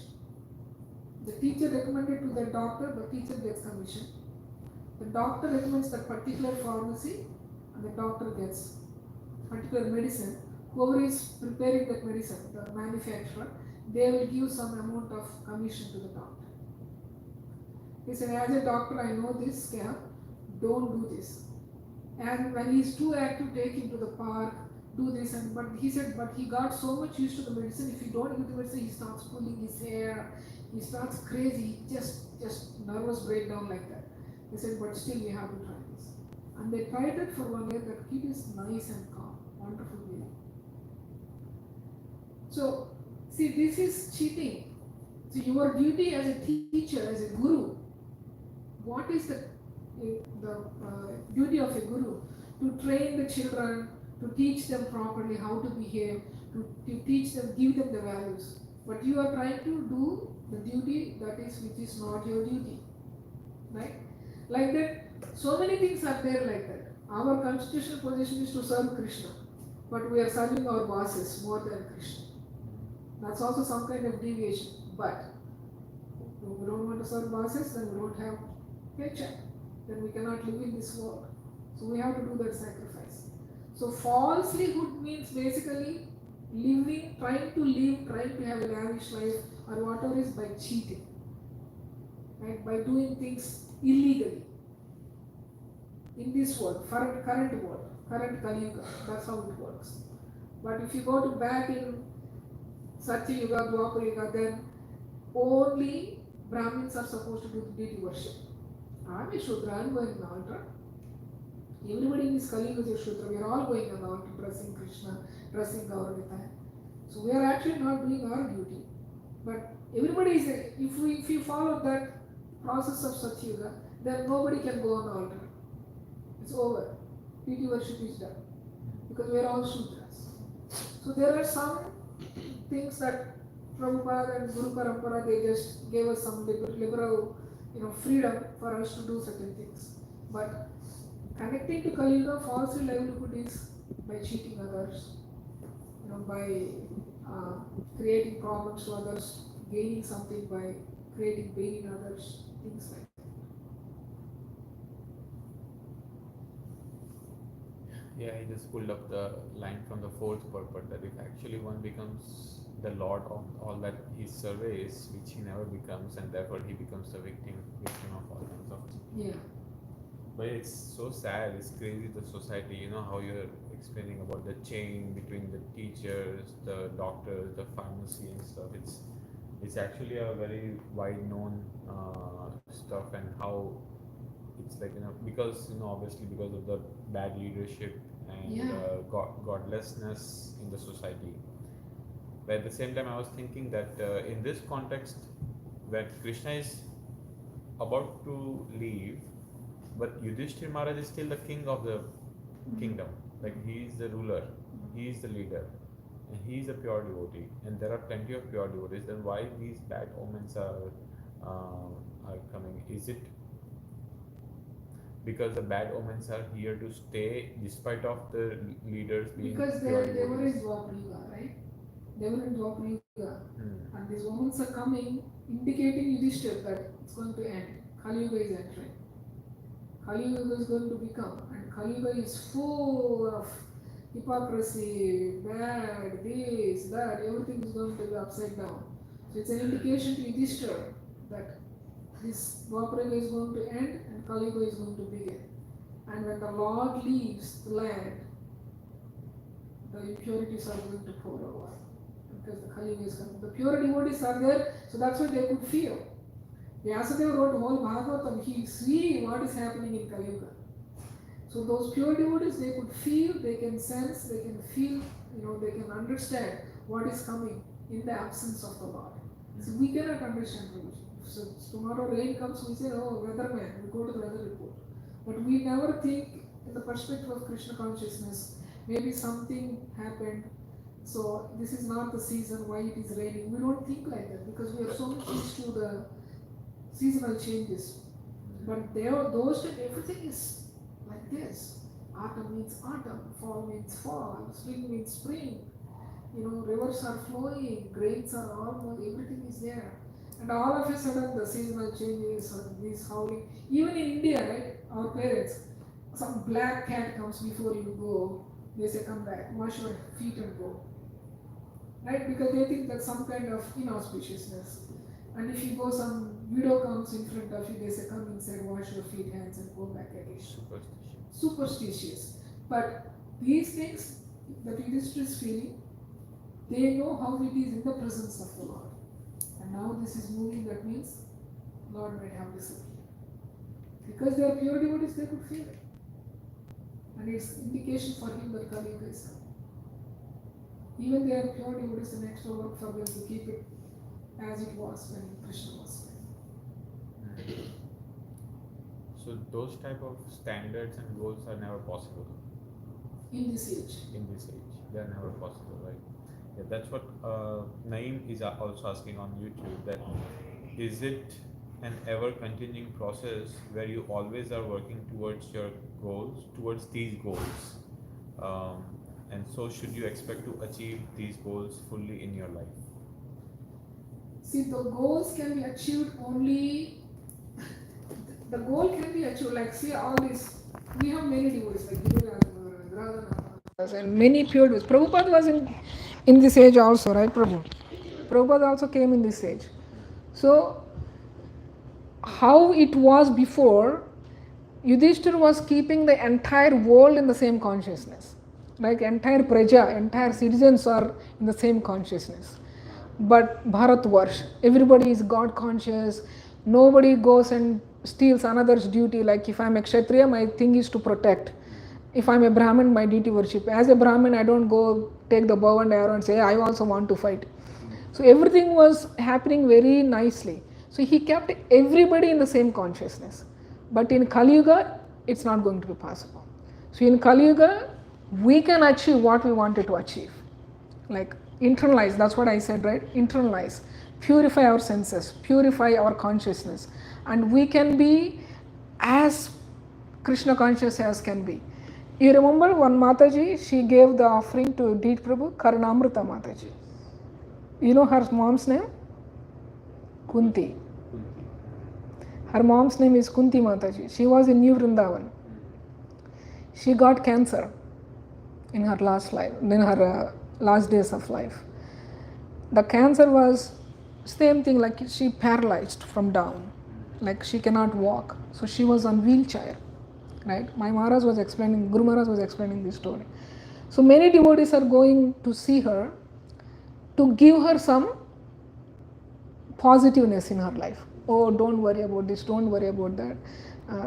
The teacher recommended to the doctor, the teacher gets commission. The doctor recommends that particular pharmacy, and the doctor gets particular medicine. Whoever is preparing that medicine, the manufacturer, they will give some amount of commission to the doctor. He said, as a doctor, I know this scam, don't do this. And when he's too active, take him to the park, do this, but he said, but he got so much used to the medicine, if you don't give the medicine, he starts pulling his hair, he starts crazy, just nervous breakdown like that. He said, but still we have to try this. And they tried it for 1 year, that kid is nice and calm, wonderful baby. So, see, this is cheating. So your duty as a teacher, as a guru, what is the duty of a guru? To train the children, to teach them properly how to behave, to teach them, give them the values. But you are trying to do the duty which is not your duty. Right? Like that, so many things are there like that. Our constitutional position is to serve Krishna, but we are serving our bosses more than Krishna. That's also some kind of deviation. But if we don't want to serve bosses, then we don't have paycheck. Then we cannot live in this world. So we have to do that sacrifice. So falselyhood means basically living, trying to have a lavish life or whatever is by cheating. Right? By doing things illegally. In this world, current world, current Kali Yuga, that's how it works. But if you go to back in Satya Yuga, Dwapara Yuga, then only Brahmins are supposed to do deity worship. I'm a Shudra, I'm going on the altar. Everybody in this Kali Yuga is a Shudra. We are all going on the altar, dressing Krishna, dressing Gauranga. So we are actually not doing our duty. But everybody is, if you follow that process of Satya Yuga, then nobody can go on the altar. It's over. Deity worship is done. Because we are all Shudras. So there are some things that Prabhupada and Guru Parampara, they just gave us some liberal freedom for us to do certain things. But connecting to Kali Yuga, false livelihood is by cheating others, by creating problems to others, gaining something by creating pain in others, things like that. Yeah, he just pulled up the line from the fourth purport that if actually one becomes the lord of all that he surveys, which he never becomes, and therefore he becomes the victim of all kinds of things. Yeah. But it's so sad, it's crazy, the society, how you're explaining about the chain between the teachers, the doctors, the pharmacy and stuff. It's actually a very wide known stuff, and how it's like, because, obviously because of the bad leadership and godlessness in the society. But at the same time, I was thinking that in this context, when Krishna is about to leave, but Yudhishthira Maharaj is still the king of the kingdom. Like, he is the ruler, he is the leader, and he is a pure devotee. And there are plenty of pure devotees. Then why these bad omens are coming? Is it because the bad omens are here to stay despite of the leaders being because they pure were in devotees? Dwapara Yuga, right? They were in Dwapara Yuga. And these omens are coming, indicating Yudhishthira that it's going to end. Kali Yuga is entering. Kali Yuga is going to become, and Kali Yuga is full of hypocrisy, bad, this, that, everything is going to be upside down. So it's an indication to Yudhishthira that this Dwapara Yuga is going to end and Kali Yuga is going to begin. And when the Lord leaves the land, the impurities are going to pour over. Because the Kali Yuga is coming. The pure devotees are there, so that's why they could feel. Vyasadeva wrote whole Bhagavatam, he see what is happening in Kali Yuga. So those pure devotees, they could feel, they can sense, they can feel, they can understand what is coming in the absence of the Lord. So we cannot understand religion. So tomorrow rain comes, we say, oh, weatherman, we go to the weather report. But we never think in the perspective of Krishna consciousness, maybe something happened, so this is not the season, why it is raining. We don't think like that because we are so much used to the seasonal changes. But those everything is like this. Autumn means autumn, fall means fall, spring means spring. Rivers are flowing, grains are almost, everything is there. And all of a sudden the seasonal changes or this howling. Even in India, right, our parents, some black cat comes before you go, they say come back, wash your feet and go. Right, because they think that's some kind of inauspiciousness. And if you go, some widow comes in front of you, they say come inside, wash your feet, hands and go back again. Superstitious. But these things that Yudhishthira is feeling, they know how it is in the presence of the Lord. And now this is moving, that means Lord might have disappeared. Because they are pure devotees, they could feel it. And it's indication for him that Kali Yuga is coming. Even they are pure devotees, the next work for them to keep it as it was when Krishna was there. So those type of standards and goals are never possible In this age. in this age. They are never possible, right? Yeah, that's what Naeem is also asking on YouTube. That is it an ever continuing process where you always are working towards your goals, towards these goals, and so should you expect to achieve these goals fully in your life? See, the goals can be achieved only. The goal can be achieved. Like, see, all this. We have many devotees like Vrajabhakti and many pure devotees. Prabhupada was in this age also, right, Prabhu? Prabhupada also came in this age. So, how it was before, Yudhishthir was keeping the entire world in the same consciousness. Like entire praja, entire citizens are in the same consciousness. But Bharatvarsh, everybody is God conscious. Nobody goes and steals another's duty. Like if I'm a Kshatriya, my thing is to protect. If I'm a Brahmin, my duty worship. As a Brahmin, I don't go take the bow and arrow and say, I also want to fight. So everything was happening very nicely. So he kept everybody in the same consciousness. But in Kali Yuga, it's not going to be possible. So in Kali Yuga, we can achieve what we wanted to achieve. Like internalize, that's what I said, right? Internalize, purify our senses, purify our consciousness. And we can be as Krishna conscious as can be. You remember one Mataji, she gave the offering to Deed Prabhu, Karnamrita Mataji. You know her mom's name? Kunti. Her mom's name is Kunti Mataji. She was in New Vrindavan. She got cancer in her last life, in her last days of life. The cancer was same thing, like she paralyzed from down, like she cannot walk. So she was on wheelchair, right? My Maharaj was explaining, Guru Maharaj was explaining this story. So many devotees are going to see her to give her some positiveness in her life. Oh, don't worry about this, don't worry about that,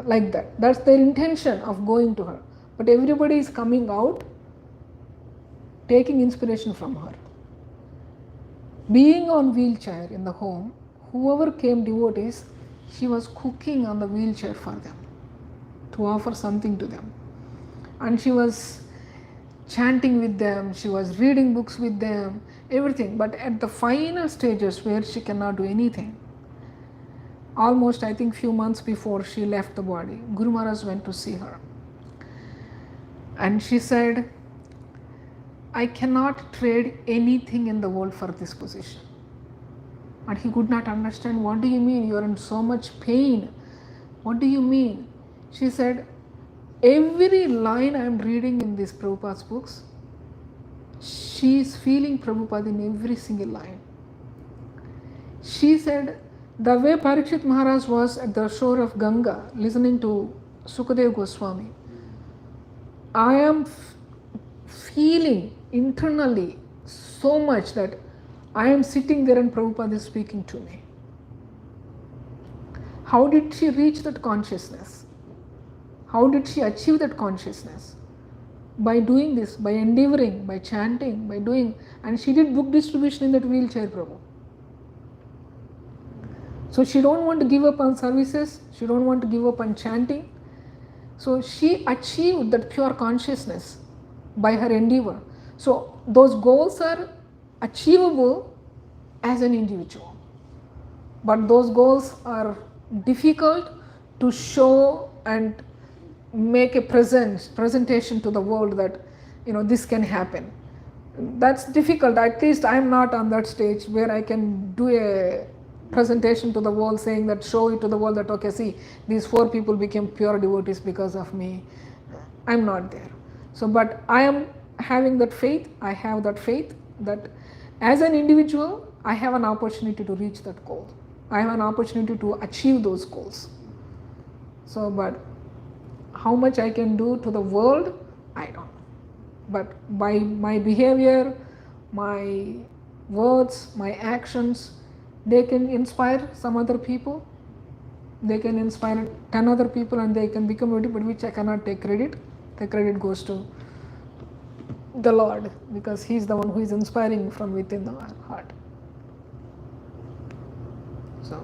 like that. That's their intention of going to her. But everybody is coming out taking inspiration from her. Being on wheelchair in the home, whoever came devotees, she was cooking on the wheelchair for them to offer something to them. And she was chanting with them, she was reading books with them, everything. But at the final stages where she cannot do anything, almost I think few months before she left the body, Guru Maharaj went to see her. And she said, I cannot trade anything in the world for this position. And he could not understand, what do you mean? You are in so much pain. What do you mean? She said, every line I am reading in these Prabhupada's books, she is feeling Prabhupada in every single line. She said, the way Parikshit Maharaj was at the shore of Ganga listening to Sukadeva Goswami, I am feeling internally so much that I am sitting there and Prabhupada is speaking to me. How did she reach that consciousness? How did she achieve that consciousness? By doing this, by endeavoring, by chanting, by doing. And she did book distribution in that wheelchair, Prabhu. So she don't want to give up on services, she don't want to give up on chanting. So she achieved that pure consciousness by her endeavor. So those goals are achievable as an individual. But those goals are difficult to show and make a presentation to the world that, you know, this can happen. That's difficult. At least I am not on that stage where I can do a presentation to the world saying that, show it to the world that, okay, see, these 4 people became pure devotees because of me. I'm not there. So, but I am having that faith, I have that faith that as an individual, I have an opportunity to reach that goal. I have an opportunity to achieve those goals. So, but how much I can do to the world, I don't know. But by my behavior, my words, my actions, they can inspire some other people. They can inspire 10 other people and they can become a devotee, but which I cannot take credit. The credit goes to the Lord because He is the one who is inspiring from within the heart. So,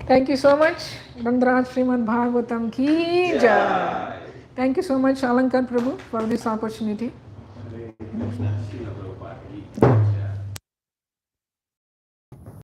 thank you so much. Bandraj Srimad Bhagavatam ki jai. Thank you so much, Alankar Prabhu, for this opportunity. Hare Krishna, Srila Prabhupada.